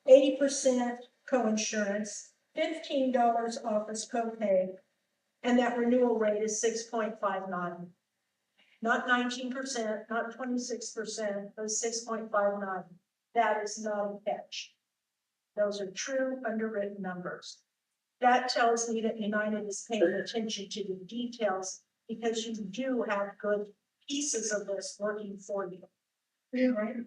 80% coinsurance, $15 office copay, and that renewal rate is 6.59. Not 19%, not 26%, but 6.59. That is not a catch. Those are true underwritten numbers. That tells me that United is paying attention to the details because you do have good pieces of this working for you. Right?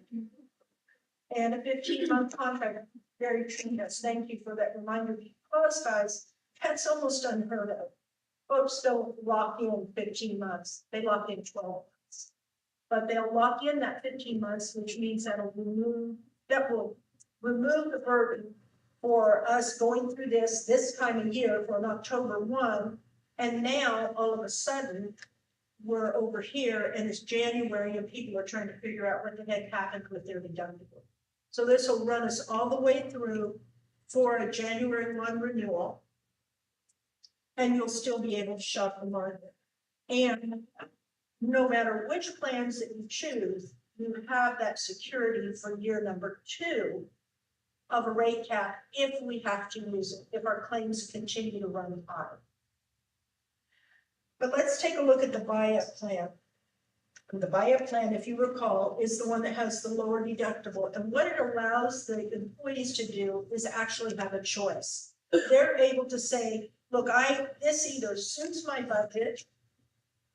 And a 15-month contract, very true. Yes, thank you for that reminder. Because, guys, that's almost unheard of. Folks don't lock in 15 months, they lock in 12 months. But they'll lock in that 15 months, which means that will remove the burden for us going through this time of year for an October 1. And now, all of a sudden, we're over here and it's January and people are trying to figure out what the heck happened with their deductible. So this will run us all the way through for a January 1 renewal. And you'll still be able to shop the market. And no matter which plans that you choose, you have that security for year number 2 of a rate cap if we have to use it, if our claims continue to run high. But let's take a look at the buy-up plan. The buy-up plan, if you recall, is the one that has the lower deductible. And what it allows the employees to do is actually have a choice. They're able to say, look, this either suits my budget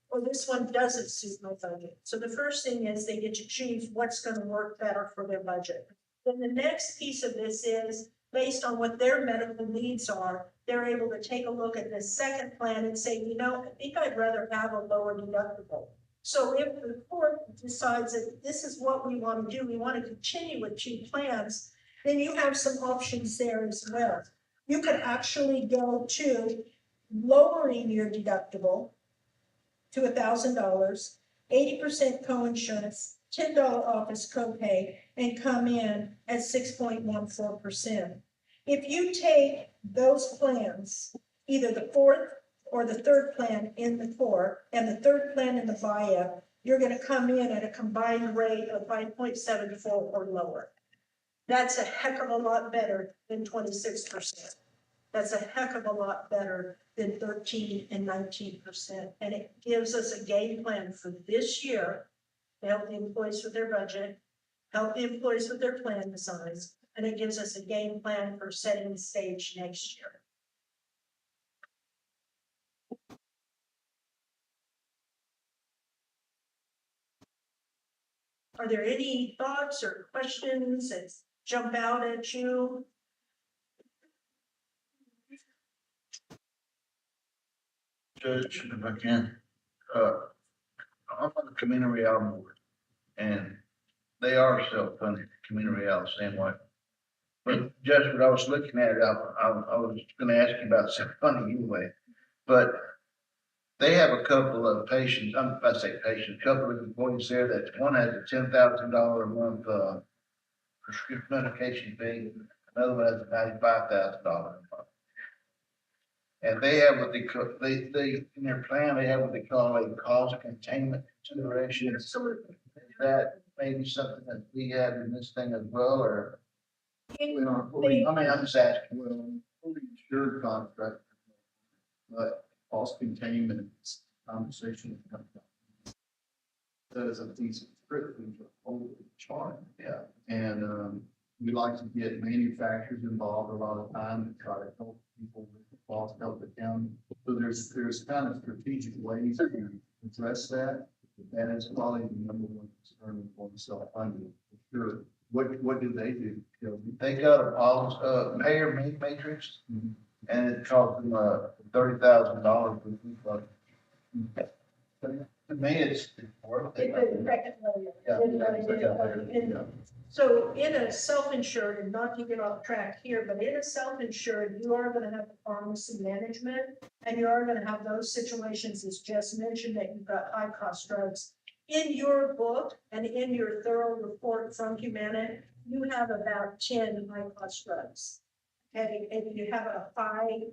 or this one doesn't suit my budget. So the first thing is they get to choose what's going to work better for their budget. Then the next piece of this is based on what their medical needs are, they're able to take a look at this second plan and say, I think I'd rather have a lower deductible. So if the court decides that this is what we want to do, we want to continue with 2 plans, then you have some options there as well. You could actually go to lowering your deductible to $1,000, 80% coinsurance, $10 office copay, and come in at 6.14%. If you take those plans, either the 4th or the 3rd plan in the core and the 3rd plan in the buy-up, you're going to come in at a combined rate of 5.74 or lower. That's a heck of a lot better than 26%. That's a heck of a lot better than 13 and 19%. And it gives us a game plan for this year to help the employees with their budget, help the employees with their plan designs, and it gives us a game plan for setting the stage next year. Are there any thoughts or questions that jump out at you? Judge, if I can, I'm on the Community Real board, and they are self-funded, Community Real, the same way. But Judge, what I was looking at, I was gonna ask you about self-funding anyway, but they have a couple of patients, I'm about to say patients, a couple of employees there that one has a $10,000 a month, prescription medication fee, another one has a $95,000 a month. And they have what they in their plan, they have what they call a cost containment consideration. Absolutely. Is that maybe something that we have in this thing as well, or? I mean, I'm just asking. Well, fully insured contract, but cost containment conversation. That is a piece of script, which are overly charged. Yeah. And, we like to get manufacturers involved a lot of time to try to help people with the cost, help the county. So there's kind of strategic ways to address that. That is probably the number one concern for self-funding, for sure. what do they do? You know, They got a policy, payer matrix, and it cost them, $30,000 for to me, it's worth it. Yeah. And so in a self-insured, and not to get off track here, but in a self-insured, you are gonna have the pharmacy management. And you are gonna have those situations, as Jess mentioned, that you've got high cost drugs. In your book and in your thorough report from Humana, you have about 10 high cost drugs. And you have a high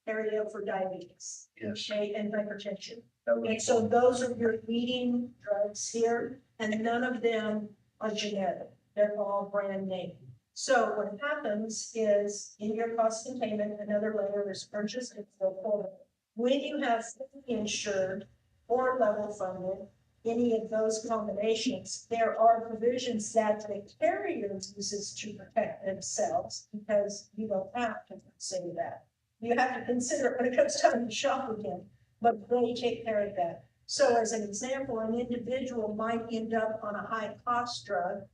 area for diabetes. Yes. Okay, and hypertension. That was And so those are your leading drugs here, and none of them are generic. They're all brand name. So what happens is in your cost containment, another layer is purchase and so forth. When you have fully insured or level funded, any of those combinations, there are provisions that the carrier uses to protect themselves because you don't have to say that. You have to consider it when it comes time to shop again, but they take care of that. So as an example, an individual might end up on a high cost drug.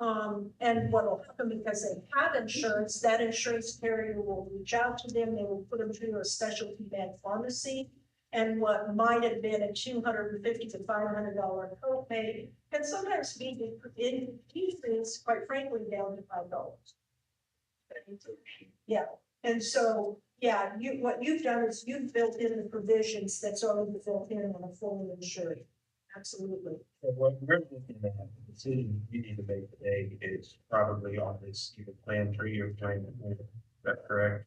And what will happen because they have insurance, that insurance carrier will reach out to them, they will put them through a specialty med pharmacy. And what might have been a $250 to $500 copay can sometimes be increased, quite frankly, down to $5. Yeah, and so, yeah, what you've done is you've built in the provisions that's already built in on a fully insured. Absolutely. So what we're looking at, the decision you need to make today is probably on this either plan 3 or plan 4. Is that correct?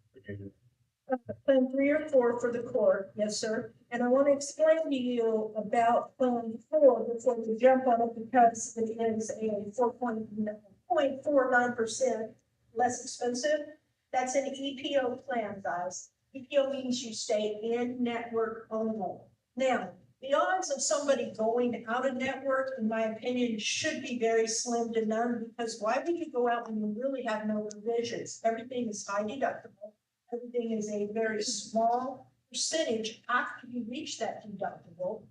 Plan 3 or 4 for the court, yes, sir. And I want to explain to you about Plan 4 before we jump on it because it is a 4.49% less expensive. That's an EPO plan, guys. EPO means you stay in network only. Now, the odds of somebody going out of network, in my opinion, should be very slim to none because why would you go out when you really have no provisions? Everything is high deductible. Everything is a very small percentage after you reach that deductible.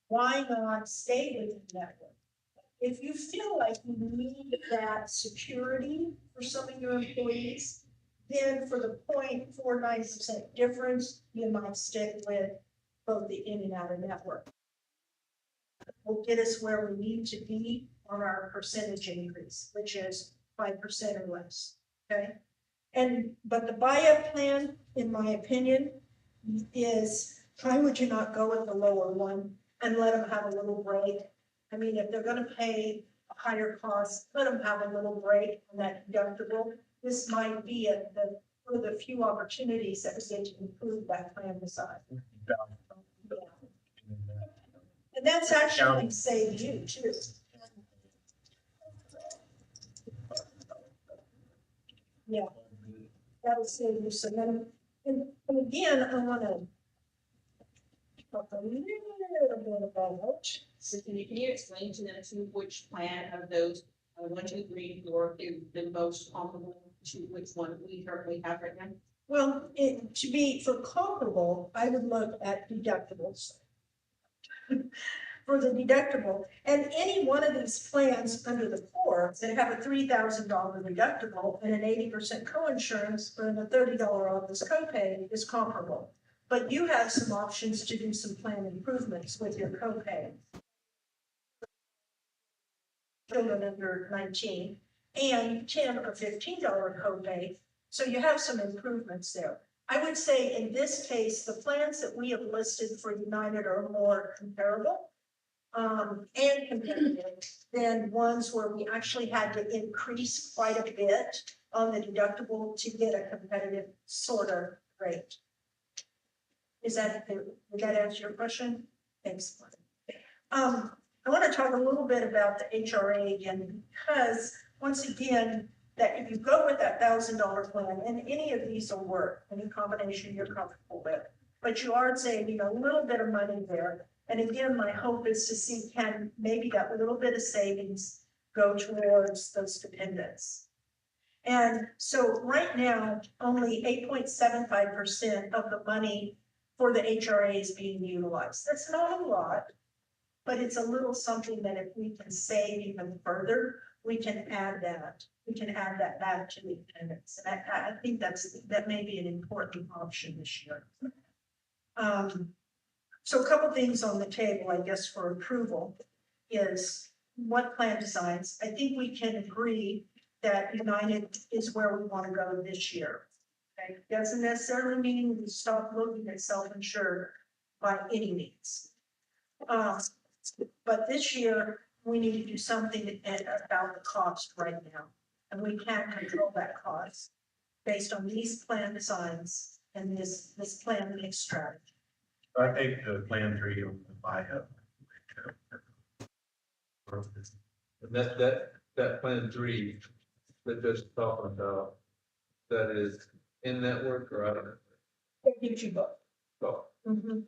Why not stay with the network? If you feel like you need that security for some of your employees, then for the 0.49% difference, you might stick with both the in and out of network. Will get us where we need to be on our percentage increase, which is 5% or less, okay? But the buy-up plan, in my opinion, is why would you not go with the lower one and let them have a little break? I mean, if they're gonna pay a higher cost, let them have a little break on that deductible. This might be one of the few opportunities that we get to improve that plan beside. And that's actually save you too. Yeah, that'll save you some money. And again, I wanna talk a little bit about. So can you explain to them which plan of those, 1, 2, 3, 4 is the most comparable to which one we currently have right now? Well, for comparable, I would look at deductibles. For the deductible, and any one of these plans under the core that have a $3,000 deductible and an 80% coinsurance and a $30 office copay is comparable. But you have some options to do some plan improvements with your copay. Children under 19 and $10 or $15 copay. So you have some improvements there. I would say in this case, the plans that we have listed for United are more comparable and competitive than ones where we actually had to increase quite a bit on the deductible to get a competitive sort of rate. Did that answer your question? Thanks. I want to talk a little bit about the HRA again, because once again, that if you go with that $1,000 plan, and any of these will work, any combination you're comfortable with, but you are saving a little bit of money there. And again, my hope is to see can maybe that little bit of savings go towards those dependents. And so right now, only 8.75% of the money for the HRA is being utilized. That's not a lot, but it's a little something that if we can save even further, we can add that. We can add that back to the appendix. And I think that may be an important option this year. So a couple things on the table, I guess, for approval is what plan designs. I think we can agree that United is where we want to go this year. Okay, doesn't necessarily mean we stop looking at self-insured by any means. But this year, we need to do something about the cost right now. And we can't control that cost based on these plan designs and this plan mix strategy. I think the plan 3 on the buy-up. And that plan 3 that just talking about, that is in network or out of network? It gives you both. Oh,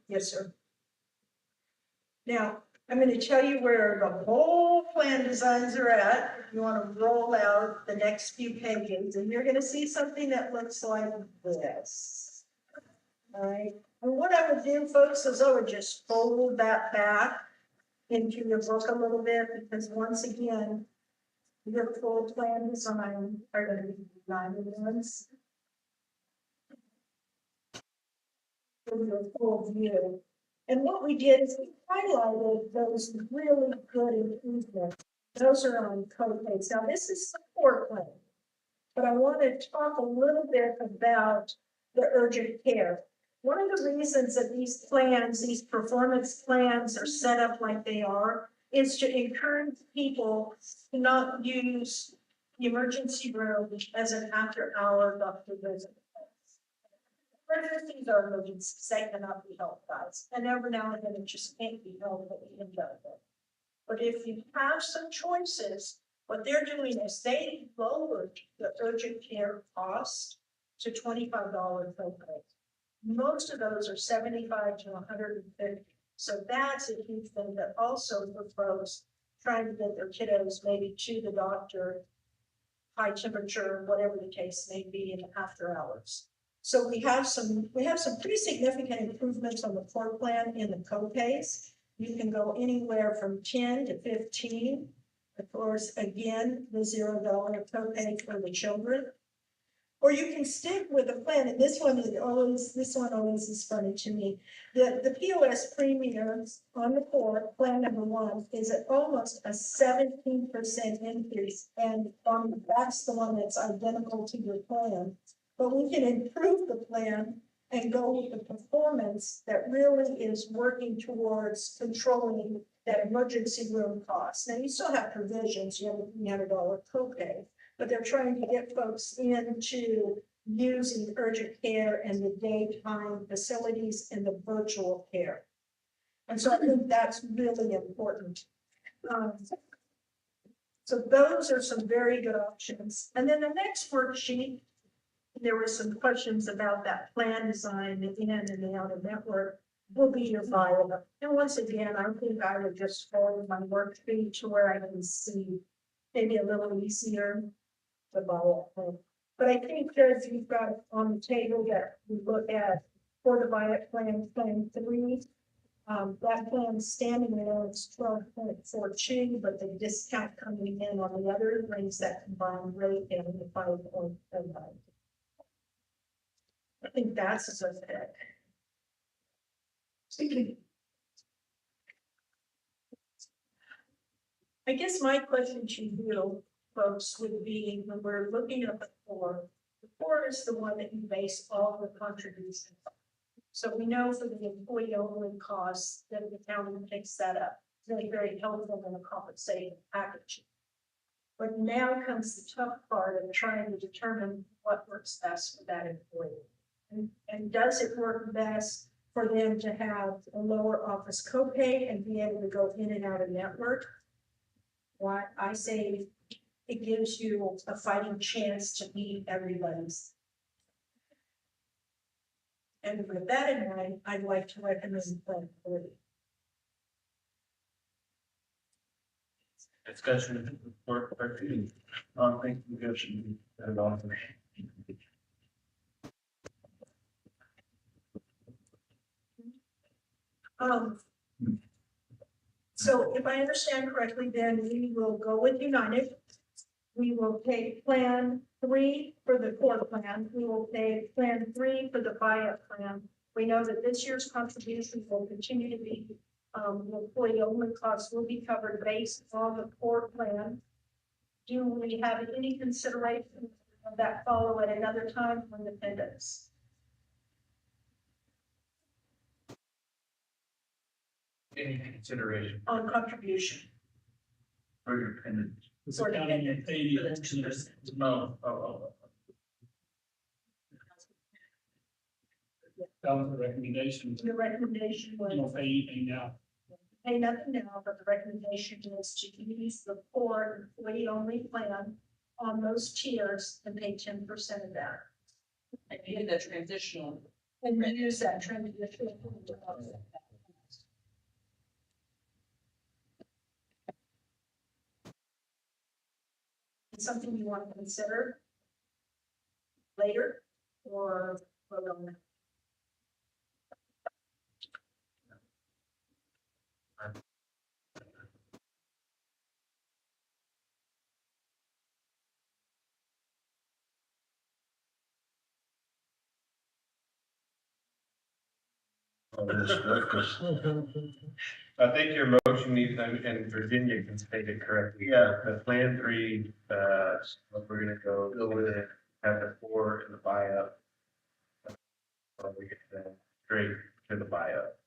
Yes, sir. Now, I'm going to tell you where the whole plan designs are at. If you want to roll out the next few pages, and you're going to see something that looks like this. All right. And what I would do, folks, is I would just fold that back into your book a little bit, because once again, your full plan design are going to be United ones. For your full view. And what we did is we highlighted those really good improvements. Those are on co-pays. Now, this is the core plan, but I want to talk a little bit about the urgent care. One of the reasons that these plans, these performance plans are set up like they are, is to encourage people to not use the emergency room as an after-hour doctor visit. Emergencies are emergencies, they cannot be helped, guys, and every now and then it just can't be helped, but we can do it. But if you have some choices, what they're doing is they lowered the urgent care cost to $25 copay. Most of those are 75 to 150. So that's a huge thing that also for folks trying to get their kiddos maybe to the doctor, high temperature, whatever the case may be in after hours. So we have some pretty significant improvements on the floor plan in the copays. You can go anywhere from 10 to 15. Of course, again, the $0 copay for the children. Or you can stick with a plan, and this one always is funny to me. The POS premiums on the core, plan number 1, is at almost a 17% increase. And that's the one that's identical to your plan. But we can improve the plan and go with the performance that really is working towards controlling that emergency room cost. Now, you still have provisions, you have a $300 copay, but they're trying to get folks into using urgent care and the daytime facilities and the virtual care. And so I think that's really important. So those are some very good options. And then the next worksheet, there were some questions about that plan design, the in and the out of network will be your file. And once again, I think I would just forward my worksheet to where I can see maybe a little easier the buy-up. But I think that you've got on the table that we look at for the buy-up plan 3. That plan standing there is 12.42, but the discount coming in on the other brings that combined rate down to 5.79. I think that's as okay. I guess my question to you folks would be, when we're looking at the core is the one that you base all the contributions on. So we know for the employee only costs that the county picks that up. It's really very helpful in a compensating package. But now comes the tough part of trying to determine what works best for that employee. And does it work best for them to have a lower office copay and be able to go in and out of network? Why I say it gives you a fighting chance to meet everybody's. And with that in mind, I'd like to recommend Plan 3. Discussion for 13. I think we should put it on there. So if I understand correctly, then we will go with United We will pay Plan 3 for the core plan. We will pay Plan 3 for the buy-up plan. We know that this year's contributions will continue to be, the employee-only costs will be covered based on the core plan. Do we have any consideration of that follow at another time for independence Any consideration? on contribution? For your dependents. Is the county gonna pay the pensioners? That was the recommendation. The recommendation You was don't pay anything now. pay nothing now, but the recommendation is to use the core employee-only plan on those tiers and pay 10% of that. And maybe the transitional. And we use that transitional plan to offset that. It's something you want to consider later or vote on that. All this stuff, 'cause I think your motion needs, and Virginia can state it correctly. Yeah. The Plan 3, we're gonna go with it, have the 4 and the buy-up. Or we get them straight to the buy-up.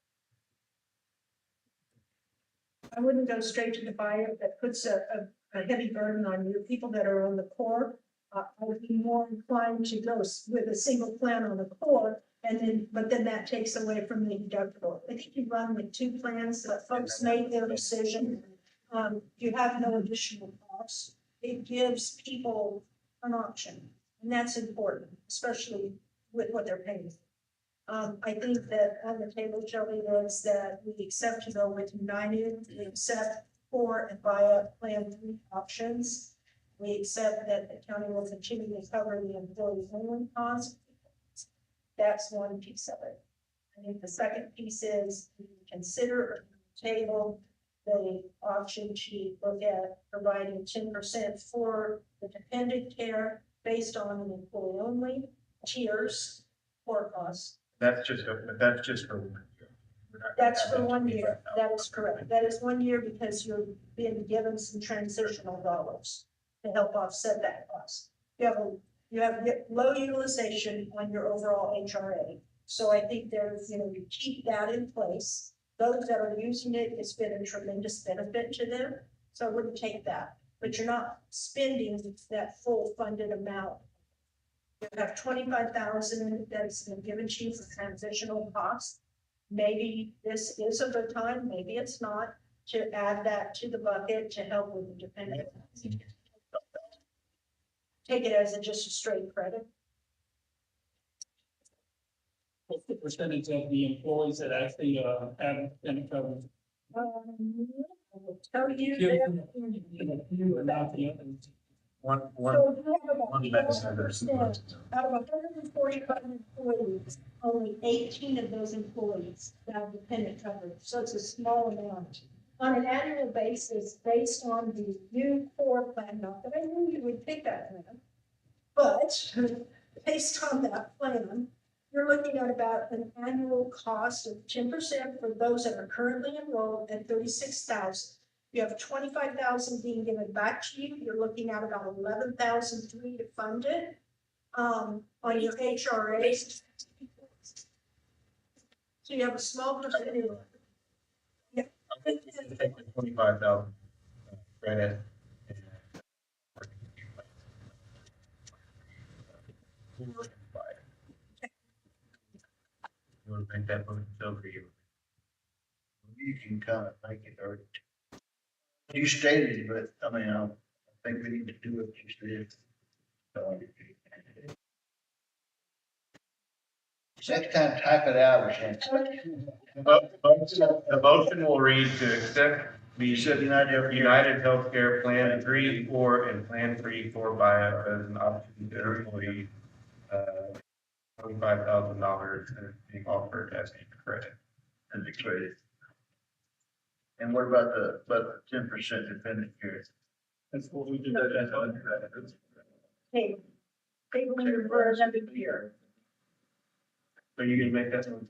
I wouldn't go straight to the buyer. That puts a heavy burden on you. People that are on the core, I would be more inclined to go with a single plan on the core. And then, but then that takes away from the deductible. I think you run with 2 plans, let folks make their decision. You have no additional costs. It gives people an option, and that's important, especially with what they're paying. I think that on the table, Shelley, is that we accept to go with United, we accept 4 and buy-up Plan 3 options. We accept that the county will continue to cover the employee-only costs. That's one piece of it. I think the second piece is consider table the option to look at providing 10% for the dependent care based on an employee-only tiers or costs. That's just for 1 year. That's for 1 year. That is correct. That is 1 year because you're being given some transitional dollars to help offset that cost. You have low utilization on your overall HRA. So I think there's, you keep that in place. Those that are using it, it's been a tremendous benefit to them. So I wouldn't take that, but you're not spending that full funded amount. You have 25,000 that's been given to you for transitional costs. Maybe this is a good time, maybe it's not, to add that to the bucket to help with the dependent. Take it as just a straight credit. What's the percentage of the employees that actually, have been covered? I will tell you Few that. and not the others. one, So you have about one legislator 4% out of 145 employees, only 18 of those employees have dependent coverage, so it's a small amount. On an annual basis, based on the new core plan, not that I knew you would pick that plan, but based on that plan, you're looking at about an annual cost of 10% for those that are currently enrolled at 36,000. You have 25,000 being given back to you. You're looking at about 11,003 to fund it. On your HRAs. So you have a small percentage. Yeah. I think we can take the 25,000 credit. You want to make that motion so for you? you can kind of make it, or you stated it, but I mean, I think we need to do what you said. Next time, type it out or something. The motion will read to accept You the said United Healthcare Plan 3, 4, and Plan 3, 4 buyout as an option to employee, $25,000 being offered as a credit. As a credit. And what about the 10% dependent care? That's what we do. Hey, tabling for another year. Are you gonna make that one?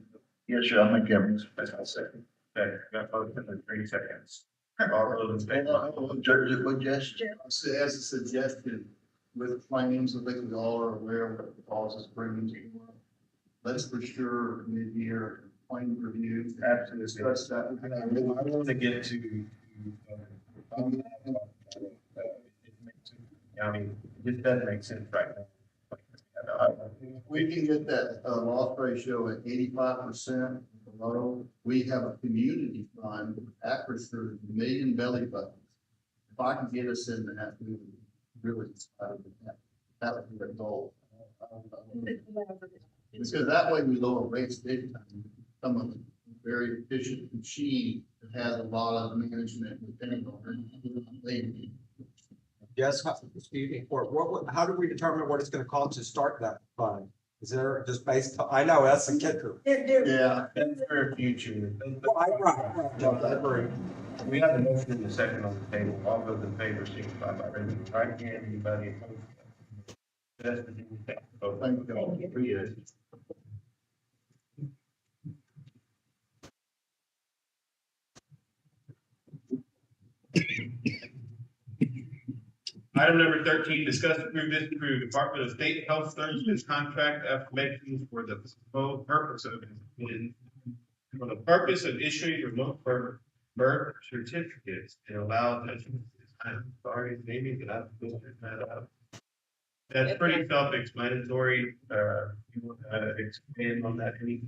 Yes, sir, I'll make that. That's my second. Okay, got both in 30 seconds. All those in favor? What, Jess? As a suggested, with claims, I think we all are aware of what causes premiums. Let's for sure mid-year claim review. Absolutely. Discuss that. I want to get to. I mean, it doesn't make sense right now. If we can get that, loss ratio at 85% below, we have a community fund, Akron for $1 million belly buttons. If I can get us in that, we would really, that would be the goal. Because that way we lower rates big time. Some of the very efficient machine that has a lot of management within it. Yes, excuse me, how do we determine what it's gonna cost to start that fund? Is there just based, I know that's the kicker. Yeah. That's for future. I agree. We have a motion in the second on the table. All those in favor, signify by raising the right hand. Anybody opposed? That's the vote. Thank you all. Appreciate it. Item number 13, discuss, approve, disapprove Department of State Health Services contract affirmations for the sole purpose of for the purpose of issuing remote birth certificates and allow. I'm sorry, maybe, but I've looked that up. That's pretty self-explanatory. You want to expand on that, any?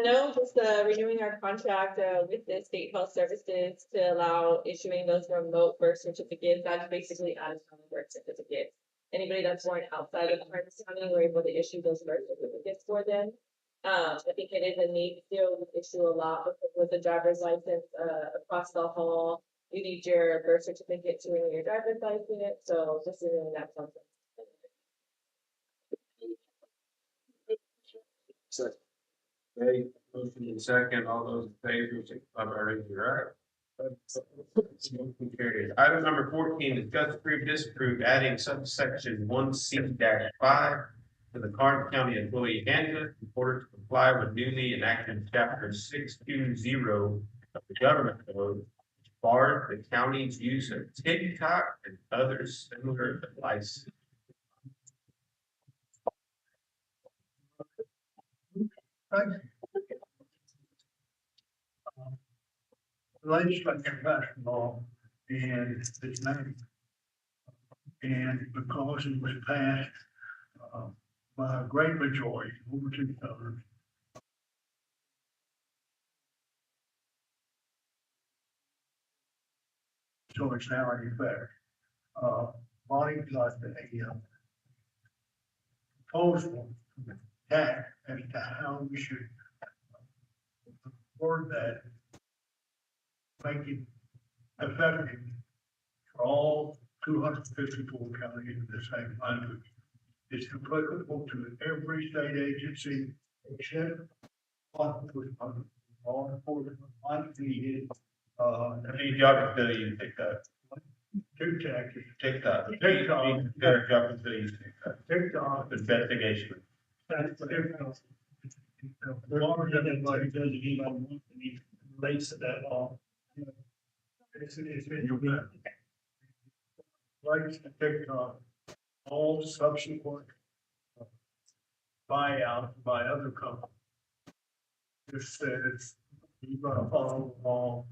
No, just renewing our contract with the state health services to allow issuing those remote birth certificates. That's basically out of county birth certificates. Anybody that's born outside of Harris County, we're able to issue those birth certificates for them. I think it is a need still to issue a lot with the driver's license across the hall. You need your birth certificate to renew your driver's license, so just renewing that something. Okay, motion in second, all those in favor, signify by raising your right. Motion carries. Item number 14, discuss, approve, disapprove, adding subsection 1C-5 to the Karnes County Employee Handbook in order to comply with newly enacted chapter 620 of the government code, which bars the county's use of TikTok and other similar devices. Legislature passed a law and it's name. And because it was passed by a great majority, over 2/3. So it's now in effect. Bonnie got a proposal back as to how we should word that, make it effective for all 254 counties in the same language. It's applicable to every state agency except law enforcement might be it. Any geography you take that. Two taxes. TikTok. TikTok. Their geography you take that. TikTok. Investigation. That's the difference. As long as everybody does it, anybody wants to be relates to that law. It's in your back. Rights to TikTok, all subsequent buyout by other companies. Just says, you gotta follow the law,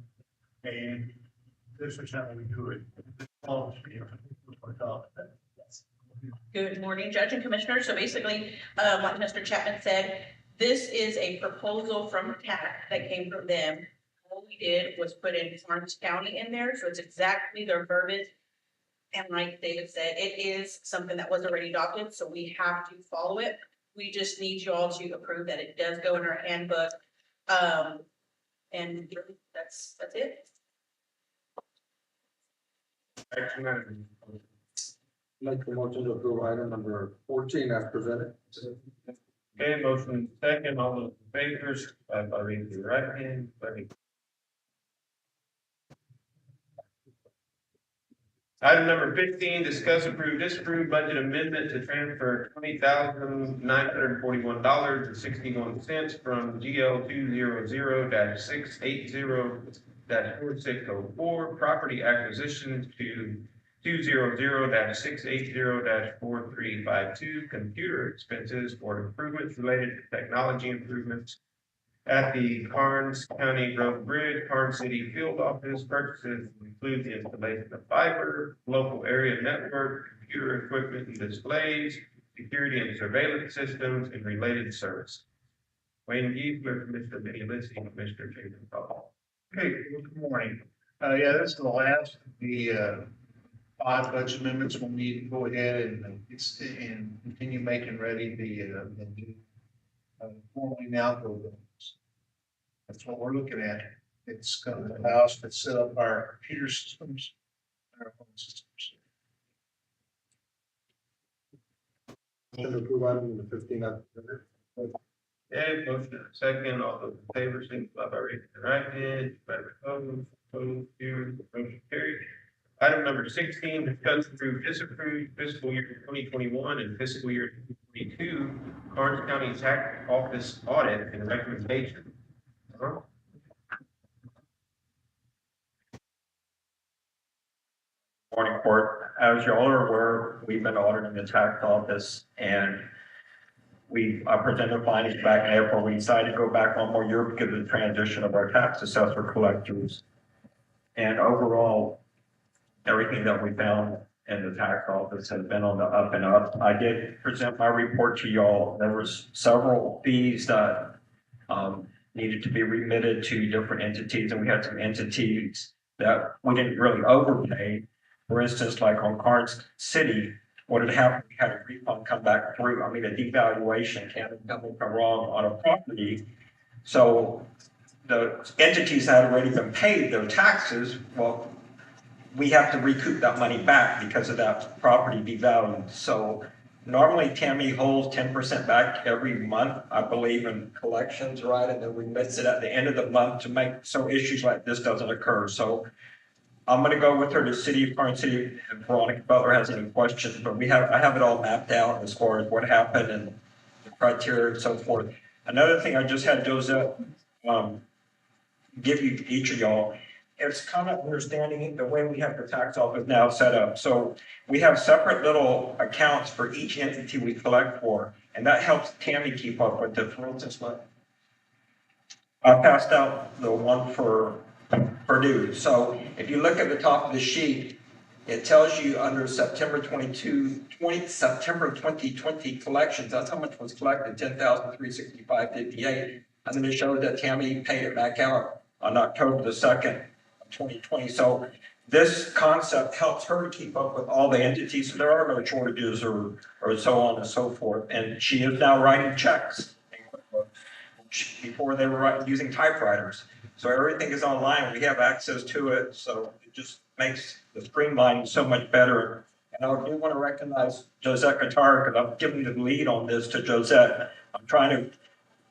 and this is how we do it. This policy, Good morning, Judge and Commissioner. So basically, like Mr. Chapman said, this is a proposal from TAC that came from them. All we did was put in Karnes County in there, so it's exactly their verbiage. And like David said, it is something that was already adopted, so we have to follow it. We just need you all to approve that it does go in our handbook. And that's it. Action item. Make the motion to approve item number 14 as presented. Okay, motion second, all those in favor, by raising your right hand, Item number 15, discuss approve, disapprove budget amendment to transfer $20,941.61 from GL 200-680-4604 property acquisitions to 200-680-4352 computer expenses for improvements related to technology improvements at the Karnes County Road Bridge, Karnes City Field Office. Purchases include the installation of fiber, local area network, computer equipment and displays, security and surveillance systems, and related services. Wayne Giebler, Commissioner Benny Lindsay, Commissioner Jason Paul. Okay, well, good morning. Yeah, this is the last of the, 5 budget amendments. We'll need to go ahead and continue making ready the new, formally now programs. That's what we're looking at. It's gonna allow us to set up our computer systems, our phone systems. Motion to approve item number 15. Okay, motion and second, all those in favor, signify by raising your right hand, better opposed, carried, motion carried. Item number 16, discuss approve, disapprove fiscal year 2021 and fiscal year 2022 Karnes County Tax Office audit and recommendation. Morning, Court. As you all are aware, we've been auditing the tax office, and I presented findings back in April. We decided to go back one more year because of the transition of our tax assessor collectors. And overall, everything that we found in the tax office has been on the up and up. I did present my report to y'all. There was several fees that needed to be remitted to different entities, and we had some entities that we didn't really overpay. For instance, like on Karnes City, what had happened, we had a refund come back through. I mean, a devaluation can't come wrong on a property. So the entities that had already been paid their taxes, well, we have to recoup that money back because of that property devaluing. So normally Tammy holds 10% back every month, I believe, in collections, right? And then remits it at the end of the month to make so issues like this doesn't occur. So I'm gonna go with her to City of Karnes City, if Veronica Butler has any questions, but I have it all mapped out as far as what happened and the criteria and so forth. Another thing I just had Josette give you, each of y'all, it's kind of understanding the way we have the tax office now set up. So we have separate little accounts for each entity we collect for, and that helps Tammy keep up with it. For instance, I passed out the one for Purdue. So if you look at the top of the sheet, it tells you under September 2020 collections, that's how much was collected, $10,365.58. And then it shows that Tammy paid it back out on October the 2nd, 2020. So this concept helps her keep up with all the entities. So there are no shortages or so on and so forth. And she is now writing checks before they were using typewriters. So everything is online. We have access to it. So it just makes the streamlining so much better. And I do want to recognize Josette Qatar because I'm giving the lead on this to Josette. I'm trying to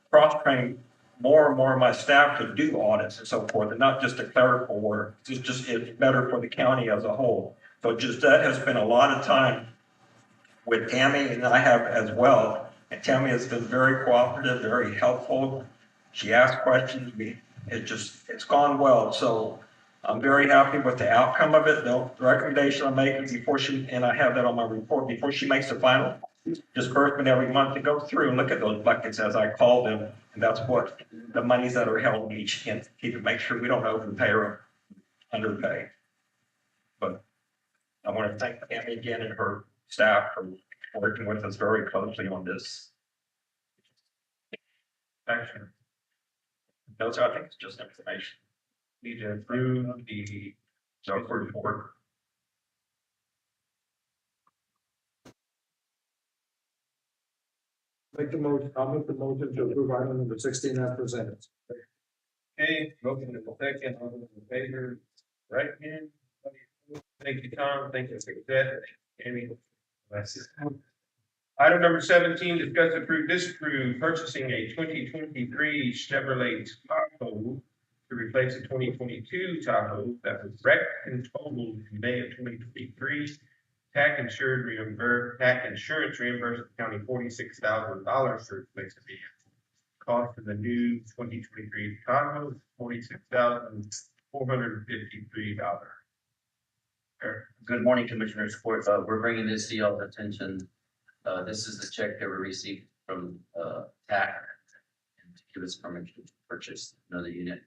cross-train more and more of my staff to do audits and so forth, and not just the clerical work. It's better for the county as a whole. So Josette has spent a lot of time with Tammy, and I have as well. And Tammy has been very cooperative, very helpful. She asked questions. It's gone well. So I'm very happy with the outcome of it. The recommendation I'm making and I have that on my report, before she makes the final disbursement every month, to go through and look at those buckets as I call them. And that's what the monies that are held in each entity, to make sure we don't overpay or underpay. But I want to thank Tammy again and her staff for working with us very closely on this. Action. Those I think it's just information. Need to approve the report. I'll make the motion to approve item number 16 as presented. Okay, motion in the second, all those in favor, right hand. Thank you, Tom. Thank you, Josette. Amy. Item number 17, discuss approve, disapprove purchasing a 2023 Chevrolet Tahoe to replace a 2022 Tahoe that was wrecked and totaled in May of 2023. TAC insurance reimbursed the county $46,000 to replace the vehicle. Cost of the new 2023 Tahoe is $46,453. Good morning, Commissioners Court. We're bringing this to y'all's attention. This is the check that we received from, TAC and to give us permission to purchase another unit.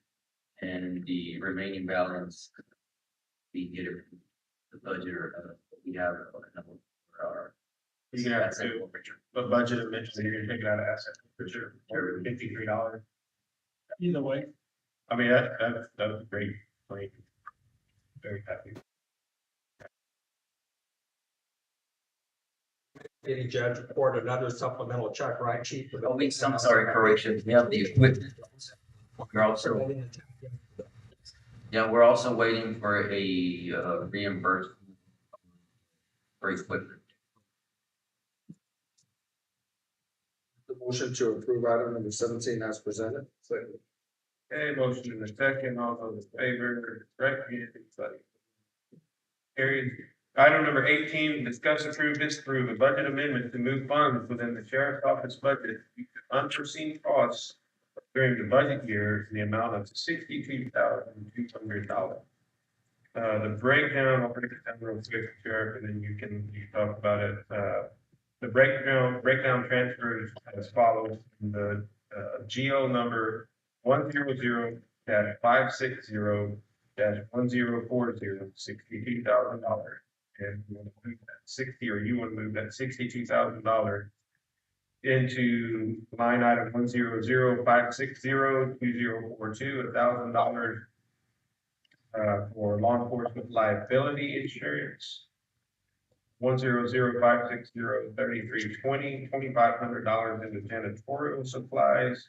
And the remaining balance, we get it from the budget or, we have for our. You're gonna have to do a budget eventually, you're gonna take it out of asset for sure, or $53. Either way, I mean, that's great. Like, very happy. Any judge report another supplemental check, right, chief? Oh, I'm sorry, correction. We have the equipment. We're also, yeah, we're also waiting for a reimbursement for equipment. The motion to approve item number 17 as presented. Okay, motion in a second, all those in favor, recommend, anybody. Carried. Item number 18, discuss, approve, disapprove a budget amendment to move funds within the sheriff's office budget due to unforeseen costs during the budget year in the amount of $62,200. The breakdown, I'll break it down real quick, Sheriff, and then you can talk about it. The breakdown transfers as follows. The GO number 100-560-1040, $62,000. And you want to move that 60, or you want to move that $62,000 into line item 100-560-2042, $1,000 for law enforcement liability insurance. 100-560-3320, $2,500 into janitorial supplies.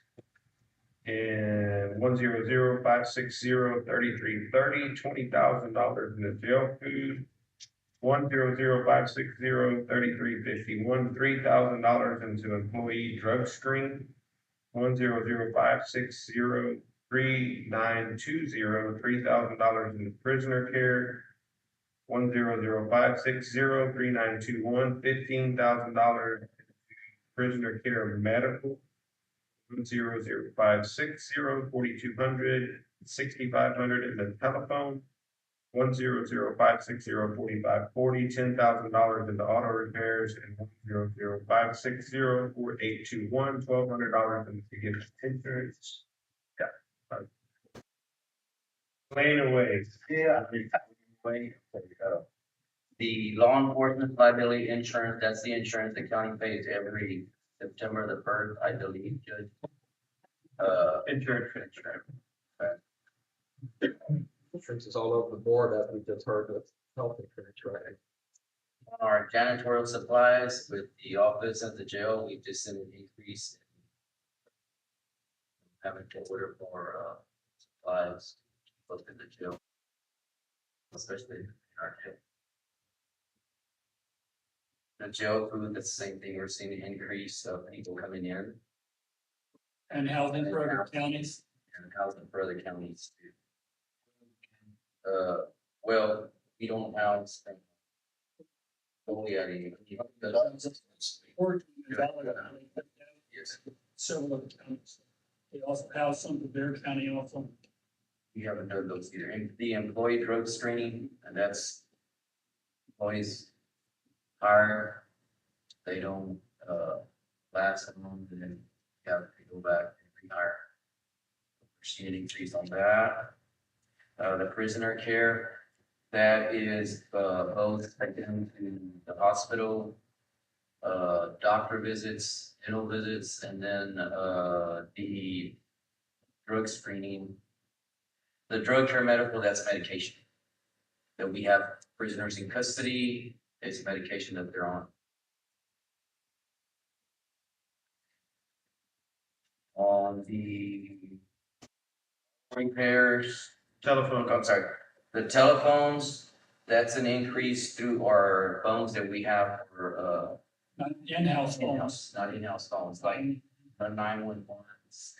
And 100-560-3330, $20,000 into jail food. 100-560-3351, $3,000 into employee drug screen. 100-560-3920, $3,000 into prisoner care. 100-560-3921, $15,000 prisoner care medical. 100-560-4200, $6,500 in the telephone. 100-560-4540, $10,000 into auto repairs, and 100-560-4821, $1,200 into gift insurance. Yeah. Plain away. Yeah. The law enforcement liability insurance, that's the insurance the county pays every September the 1st, I believe, Judge. Insurance. Insurance is all over the board, as we just heard, with health insurance, right? On our janitorial supplies with the office at the jail, we just seen an increase. Having to order more supplies, both in the jail, especially in our jail. The jail food, that's the same thing, we're seeing an increase of people coming in. and housing for other counties. And housing for other counties too. Well, we don't have. Only at yes. Several other counties. They also house some for their county also. We haven't done those either. And the employee drug screening, and that's employees hire, they don't last long, and then you have to go back and rehire. We're seeing an increase on that. The prisoner care, that is both again to the hospital, doctor visits, dental visits, and then the drug screening. The drug care medical, that's medication. That we have prisoners in custody, it's medication that they're on. On the repairs. Telephone. I'm sorry, the telephones, that's an increase through our phones that we have for, Not in-house phones. not in-house phones, like the 911s.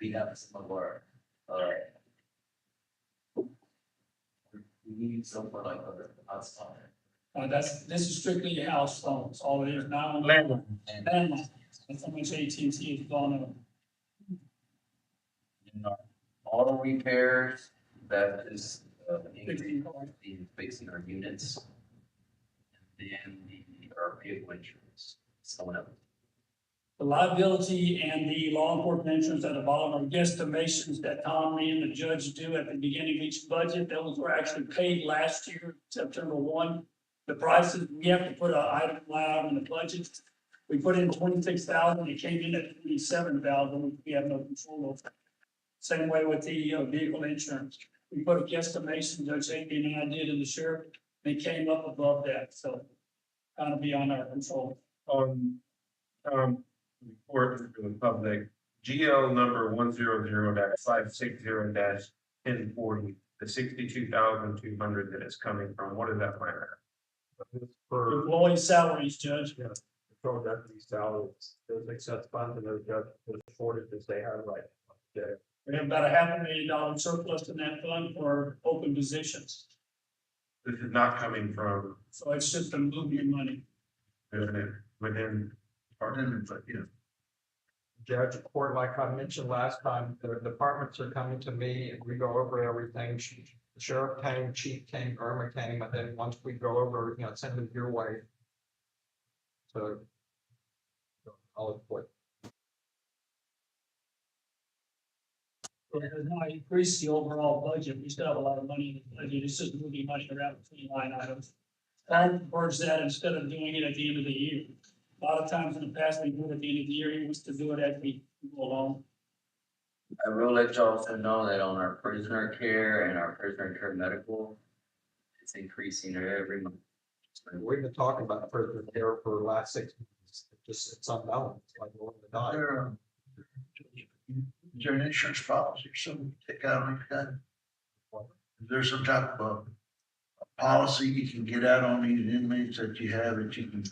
We have some of our, We need somewhere like other outside. This is strictly house phones, all it is, not on Landline. landline. That's how much AT&T is going up. In our auto repairs, that is, Fixing cars. fixing our units. And then our vehicle insurance, someone else. The liability and the law enforcement insurance at the bottom are guesstimations that Tom, me, and the judge do at the beginning of each budget. Those were actually paid last year, September 1. The prices, we have to put an item out in the budget. We put in 26,000, it came in at 27,000, which we have no control over. Same way with the vehicle insurance. We put a guesstimation, Judge Amy and I did in the sheriff, they came up above that, so kind of beyond our control. Report for the public, GL number 100-560-1040, the 62,200 that is coming from, what is that line item? For Employee salaries, Judge. patrol deputy salaries, those excess funds and those shortages they have right now. We have about $500,000 surplus in that fund for open positions, This is not coming from so it's just a moving money. within department, but yeah. Judge, court, like I mentioned last time, the departments are coming to me and we go over everything. The sheriff came, chief came, Irma came, and then once we go over everything, I'll send it your way. So I'll put. It does not increase the overall budget, we still have a lot of money in the budget, it's just moving money around between line items. I prefers that instead of doing it at the end of the year. A lot of times in the past, we do it at the end of the year, he wants to do it as we go along. I will let you also know that on our prisoner care and our prisoner care medical, it's increasing every month. We've been talking about prisoner care for the last 6 months. It's unbalanced, like we're going to die. Is there an insurance policy or something you take out like that? Is there some type of a policy you can get out on these inmates that you have that you can?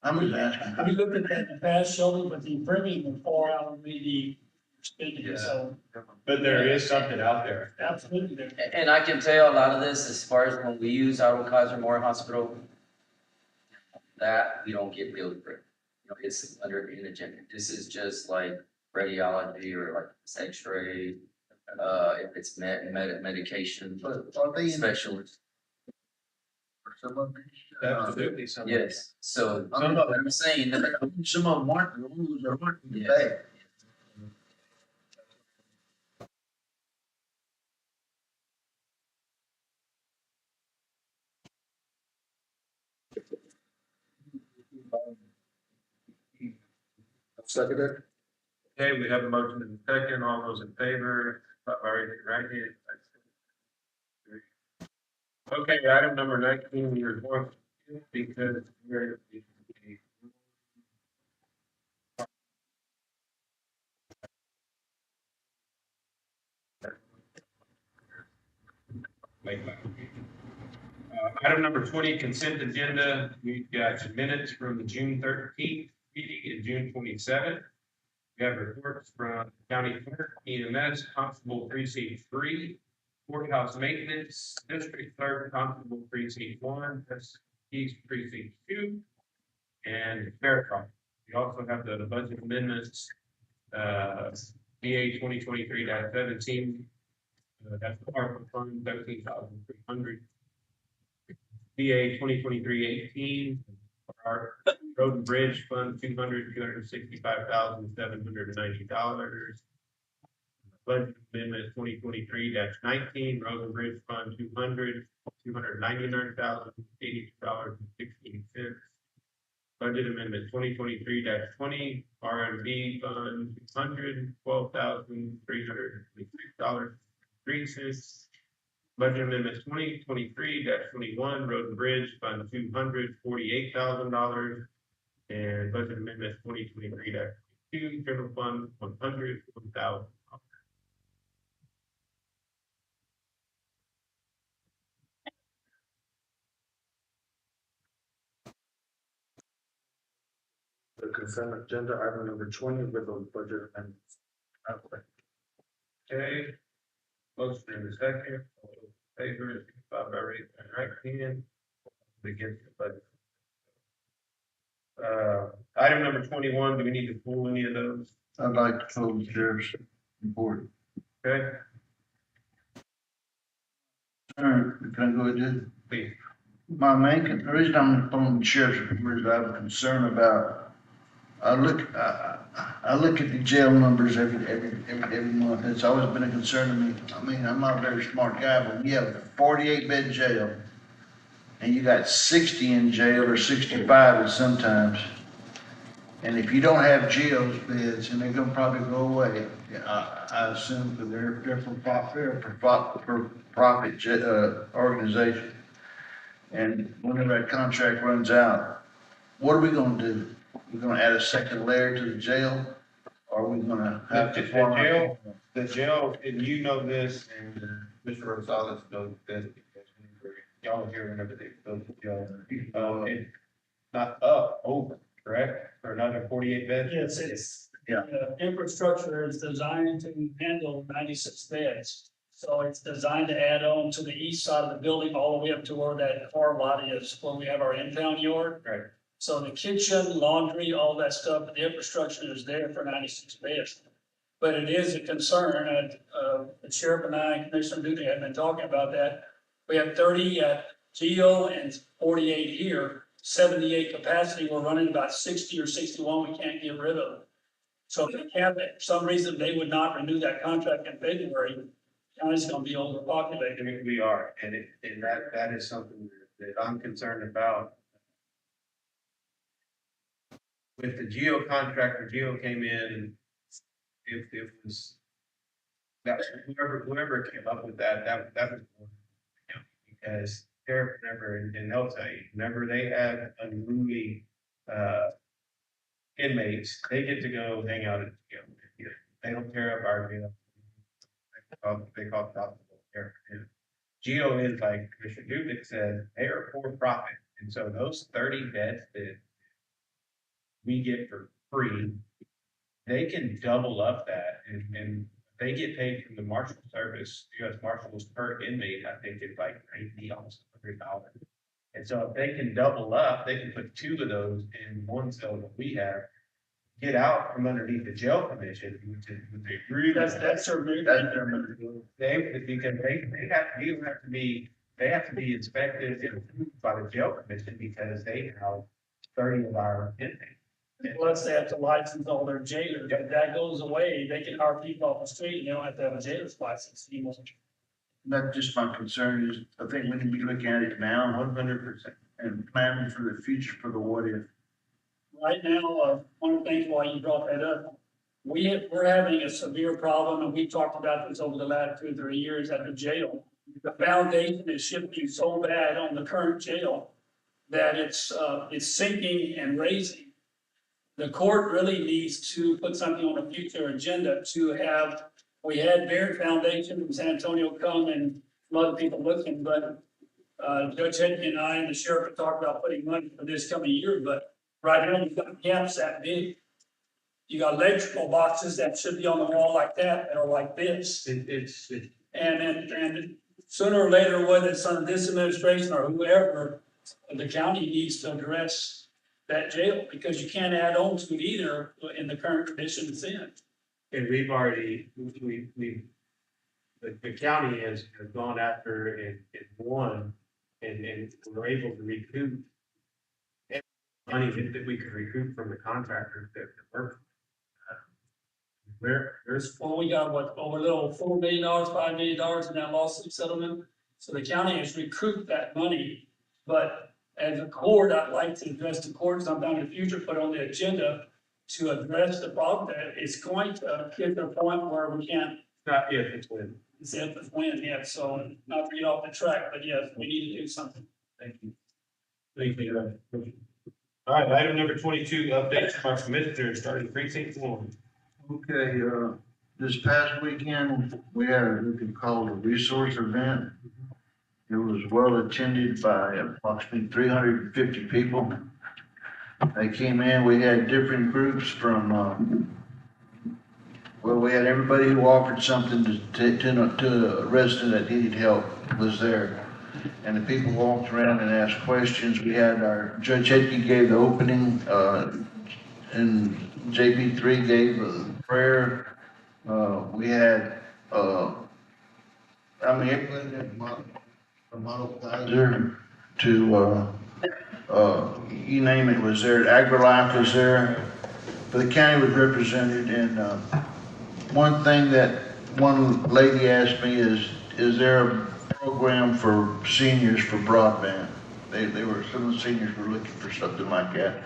I'm just asking. We looked at that in the past, Sheldon, but the premium was far outweigh the expenditure, so But there is something out there. absolutely there. And I can tell you a lot of this, as far as when we use Otto Kaiser Moore Hospital, that we don't get billed for. You know, it's under indigent. This is just like radiology or like this X-ray, if it's medication, But are they in specialist. some of these? Absolutely. Some. Yes, so Some of them. I'm saying that. Some of them aren't, the ones that aren't Yeah. bad. Second it. Okay, we have a motion in a second, all those in favor, by raising your right hand. Okay, item number 19, we are going to, because we're. Item number 20, consent agenda, we've got minutes from the June 13th meeting and June 27th. We have reports from county clerk, EMS, constable precinct 3, courthouse maintenance, district clerk, constable precinct 1, East precinct 2, and faircom. We also have the budget amendments, BA 2023-17. That's the ARPA fund, 13,300. BA 2023-18, our road and bridge fund, $265,790. Budget amendment 2023-19, road and bridge fund, $299,082.16. Budget amendment 2023-20, R&B fund, $212,326.03. Budget amendment 2023-21, road and bridge fund, $248,000. And budget amendment 2023-22, general fund, $101,000. The consent agenda, item number 20 with the budget amendments. Okay. Motion in a second, all those in favor, signify by raising their right hand. Against the budget. Item number 21, do we need to pull any of those? I'd like to close the sheriff's report. Okay, All right, can I go ahead? please. My main, the reason I'm pulling the sheriff's report is I have a concern about, I look at the jail numbers every month. It's always been a concern to me. I mean, I'm not a very smart guy, but we have a 48-bed jail. And you got 60 in jail or 65 at sometimes. And if you don't have jails beds, and they're gonna probably go away, I assume that they're for profit organization. And whenever that contract runs out, what are we gonna do? We're gonna add a second layer to the jail? Or are we gonna have to? The jail, and you know this, and Mr. Rosales knows this, because y'all are here whenever they build the jail. It's not up, over, correct? For another 48 beds? Yes, it's, Yeah. infrastructure is designed to handle 96 beds. So it's designed to add on to the east side of the building, all the way up to where that car lot is, where we have our impound yard. Right. So the kitchen, laundry, all that stuff, the infrastructure is there for 96 beds. But it is a concern, and, the sheriff and I, and Commissioner Duty have been talking about that. We have 30 at Geo and 48 here, 78 capacity, we're running about 60 or 61 we can't get rid of. So if they can't, for some reason, they would not renew that contract in February, county's gonna be overpopulated. We are, and that is something that I'm concerned about. With the Geo contractor, Geo came in, it was, that, whoever came up with that was, because sheriff never, and they'll tell you, whenever they have unruly, inmates, they get to go hang out at jail. They don't tear up our jail. They call it possible care. Geo is, like Commissioner Dubnik said, they are for profit, and so those 30 beds that we get for free, they can double up that, and they get paid from the Marshal Service, U.S. Marshals per inmate, I think it's like $90, almost $100. And so if they can double up, they can put 2 of those in one cell that we have, get out from underneath the jail commission, which is, they really. That's their move. Because they have to be inspected and approved by the jail commission, because they have 30 of our inmates. Plus, they have to license all their jailers. If that goes away, they can hire people off the street and they don't have to have a jailer's license anymore. That's just my concern is, I think we need to be looking at it now, 100%, and planning for the future for the what if. Right now, one of the things why you brought that up, we're having a severe problem, and we talked about this over the last 2 or 3 years at the jail. The foundation is shifting so bad on the current jail that it's sinking and raising. The court really needs to put something on a future agenda to have, we had Barrett Foundation from San Antonio come and some other people looking, but Judge Hedges and I and the sheriff have talked about putting money for this coming year, but right now you've got gaps that big. You got electrical boxes that should be on the wall like that are like this. And sooner or later, whether it's under this administration or whoever, the county needs to address that jail, because you can't add on to it either in the current condition it's in. And we've already, the county has gone after and won, and we're able to recoup money that we could recoup from the contractors that work. Well, we got what, over a little $4 million, $5 million in that lawsuit settlement. So the county has recouped that money, but as a court, I'd like to address the court sometime in the future, put on the agenda to address the problem that it's going to get to a point where we can't. Not if, it's when. It's if it's when, yeah, so not to get off the track, but yes, we need to do something. Thank you. Thank you. All right, item number 22, updates from our commissioners, starting precinct 1. Okay, this past weekend, we had what we call a resource event. It was well attended by approximately 350 people. They came in, we had different groups from, we had everybody who offered something to a resident that needed help was there. and the people walked around and asked questions. We had Judge Hedke gave the opening, and JP3 gave a prayer. We had, Model Kaiser to, you name it was there, AgriLife was there, but the county was represented, and, one thing that one lady asked me is there a program for seniors for broadband? Some of the seniors were looking for something like that.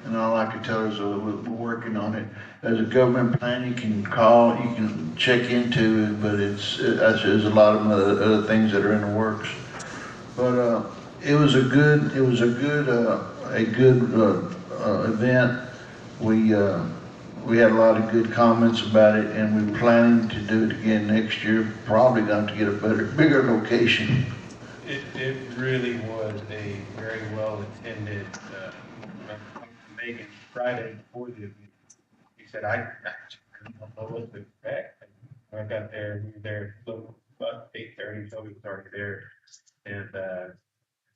And all I could tell her is we're working on it. As a government plan, you can call, you can check into it, but there's a lot of other things that are in the works. But, it was a good event. We had a lot of good comments about it, and we're planning to do it again next year, probably going to get a bigger location. It really was a very well attended, Megan Friday before the event. He said, I don't know what to expect. When I got there, we were there about 8:30, so we was already there. And,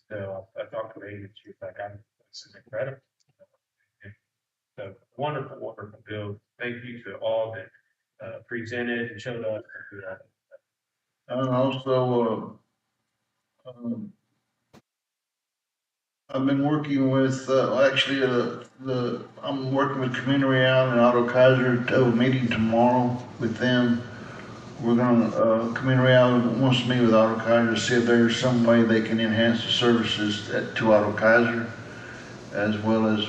so I talked to Megan, and she was like, this is incredible. So wonderful, wonderful build. Thank you to all that presented and showed up. And also, I've been working with, I'm working with Community Island and Otto Kaiser to have a meeting tomorrow with them. We're gonna, Community Island wants to meet with Otto Kaiser to see if there's some way they can enhance the services to Otto Kaiser, as well as,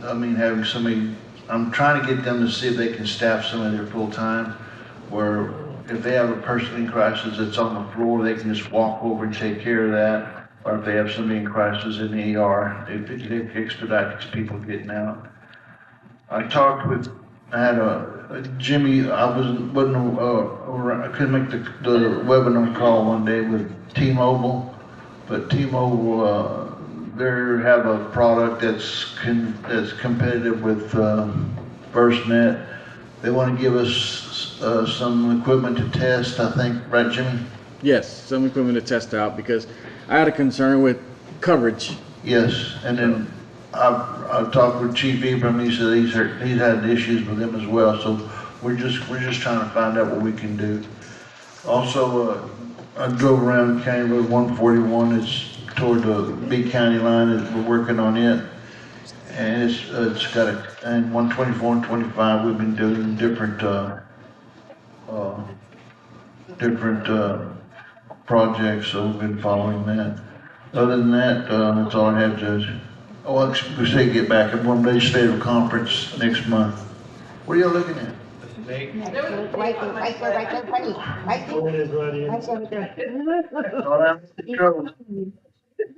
having somebody, I'm trying to get them to see if they can staff some of their full-time, where if they have a person in crisis that's on the floor, they can just walk over and take care of that. Or if they have somebody in crisis in the ER, it expedites people getting out. I had Jimmy, I couldn't make the webinar call one day with T-Mobile, but T-Mobile, they have a product that's competitive with FirstNet. They want to give us some equipment to test, I think, right, Jimmy? Yes, some equipment to test out because I had a concern with coverage. Yes, and then I've talked with Chief Ibram. He said he's had issues with them as well. So we're just trying to find out what we can do. Also, I drove around County Road 141. It's toward the B County line. We're working on it, and it's got and 124 and 25. We've been doing different projects, so we've been following that. Other than that, that's all I have, Judge. Oh, we say get back at one legislative conference next month. What are y'all looking at? Right there, buddy. Right there.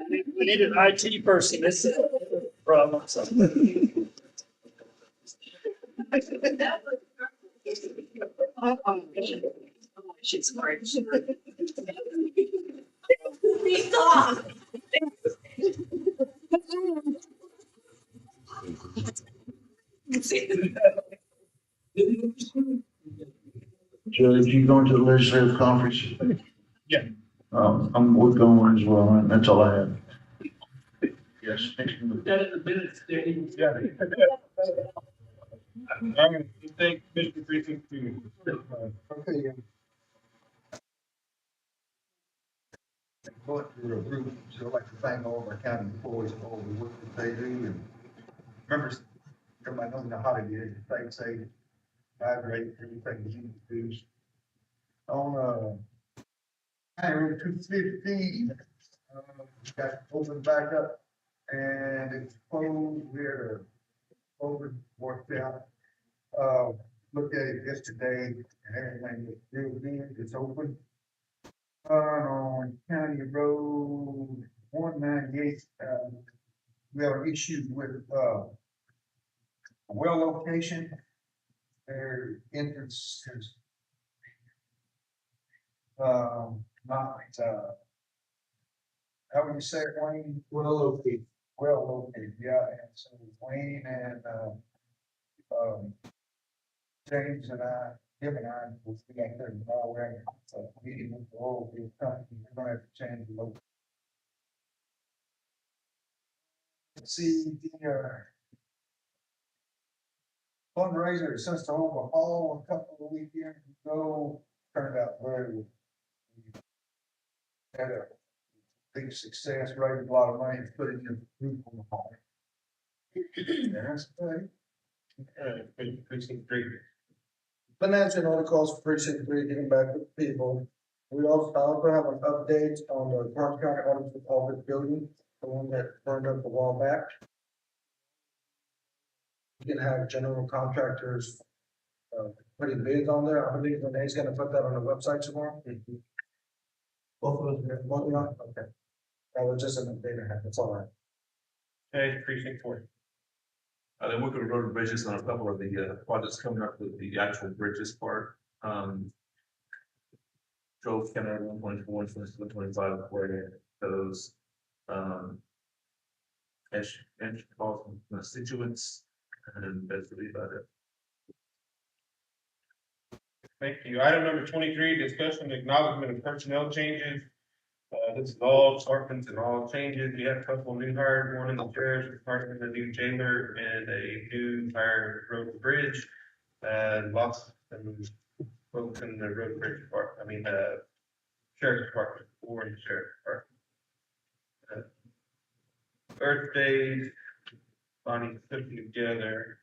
We need an IT person. This is a problem. She's great. These off. Judge, you going to the legislative conference? Yeah. We're going as well, and that's all I have. Yes, next move. That is the minutes, Danny. Yeah. I'm going to thank Mr. Precinct too. Okay. But we're a group, so I'd like to thank all of our county employees for all the work that they do, and remember, everybody knows how hard it is, stay safe, hydrate, everything that you do. On, County Road 250, got opened back up, and it's closed, we're over, worked out. Looked at it yesterday, and everything was real good, it's open. On County Road 198, we have an issue with, well location. Their entrance is, not, how would you say it, Wayne? Well located. Well located, yeah, and so Wayne and, James and him and I will be out there tomorrow, we're having a meeting with the oil field company, we're gonna have to change the location. see the fundraiser at Sister Hall a couple of weekends ago, turned out very well. We had a big success, raised a lot of money, put it in the group on the hall. That's great. Precinct 3. Financial order calls for precinct 3, getting back with people. We also have an update on the Park County Auditor's Office building, the one that burned up a while back. You can have general contractors putting bids on there. I believe Renee's gonna put that on the website tomorrow. Both of those, both of them? Okay. That was just an update I had, that's all right. Okay, precinct 4. Then we could road and bridges on a couple of the projects coming up with the actual bridges part. Drove County 124, 125, where those and calls from constituents, and that's really about it. Thank you. Item number 23, discussion and acknowledgement of personnel changes. This is all departments and all changes. We have a couple of new hires, one in the sheriff's department, a new jailer, and a new hire road and bridge. Lots of folks in the road and bridge department, sheriff's department, or in the sheriff's department. Birthdays, Bonnie put together.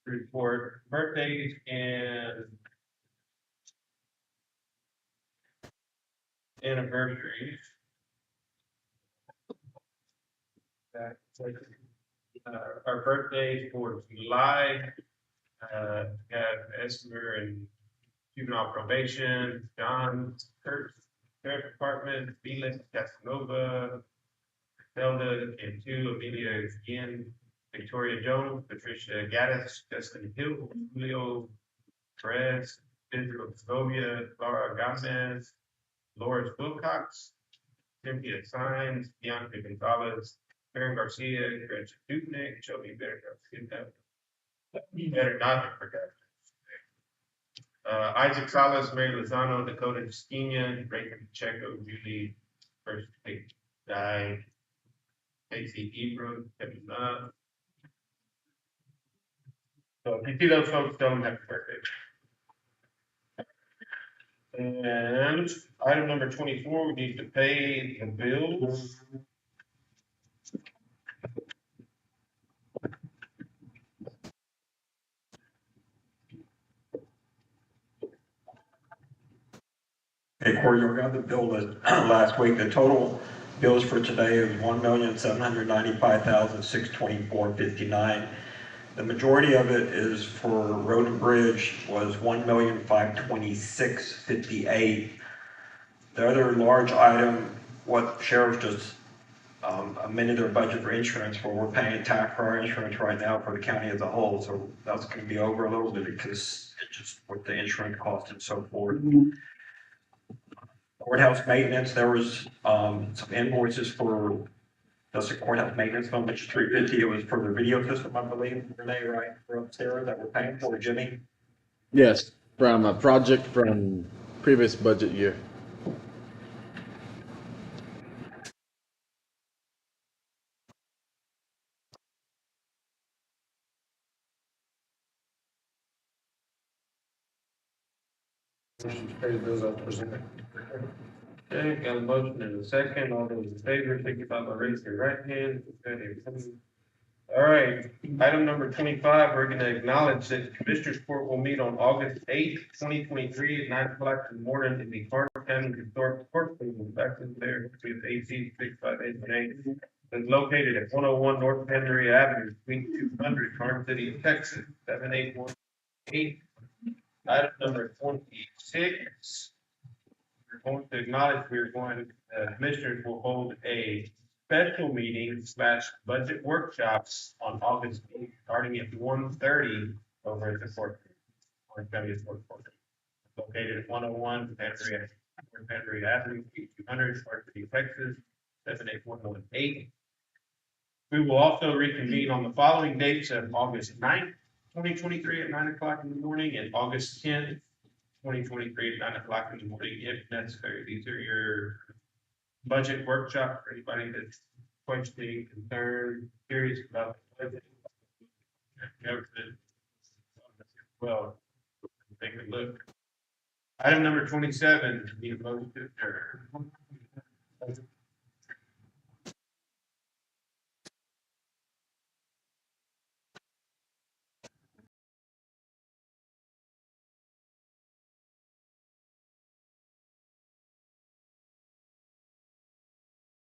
Report birthdays and anniversaries. Our birthdays for July, have Esmer and juvenile probation, John Kurtz, sheriff department, Felix Casanova, Zelda, Cantu, Amelia Guillen, Victoria Jones, Patricia Gaddis, Justin Hill, Julio Perez, Pedro Segovia, Laura Gomez, Loris Wilcox, Cynthia Sines, Bianca Gonzalez, Karen Garcia, Gretchen Dupnick, Shelby Better not have forgotten. Isaac Salas, Mary Lozano, Dakota Esquina, Rachel Pacheco, Julie First Died, Casey Ebro, Kevin Love. So if you see those folks, tell them happy birthday. And item number 24, we need to pay the bills. Hey, Corey, you got the bill list last week. The total bills for today is $1,795,624.59. The majority of it is for road and bridge was $1,526,58. The other large item, what sheriff just amended their budget for insurance for, we're paying tax for our insurance right now for the county as a whole. So that's going to be over a little bit because it's just with the insurance cost and so forth. Courthouse maintenance, there was some invoices for the courthouse maintenance fund, which is $350. It was for the video system, I believe, Renee, right, for upstairs that we're paying for, Jimmy? Yes, from a project from previous budget year. Okay, got a motion and a second. All those in favor, signify by raising your right hand. All right, item number 25, we're gonna acknowledge that the Commissioners Court will meet on August 8th, 2023 at 9 o'clock in the morning in the Karnes County Historic Courtroom back in there with AC 65818. It's located at 101 North Henry Avenue, Suite 200, Karnes City, Texas, 78118. Item number 26. We're going to acknowledge Commissioners will hold a special meeting / budget workshops on August 8th, starting at 1:30 over at the court. Karnes County Historic Court. Located at 101 Henry Avenue, 200, Karnes City, Texas, 78118. We will also reconvene on the following dates of August 9th, 2023 at 9 o'clock in the morning, and August 10th, 2023 at 9 o'clock in the morning, if necessary. These are your budget workshop for anybody that questioning, concern, curious about the budget. Everything. Well, take a look. Item number 27, need a motion to adjourn.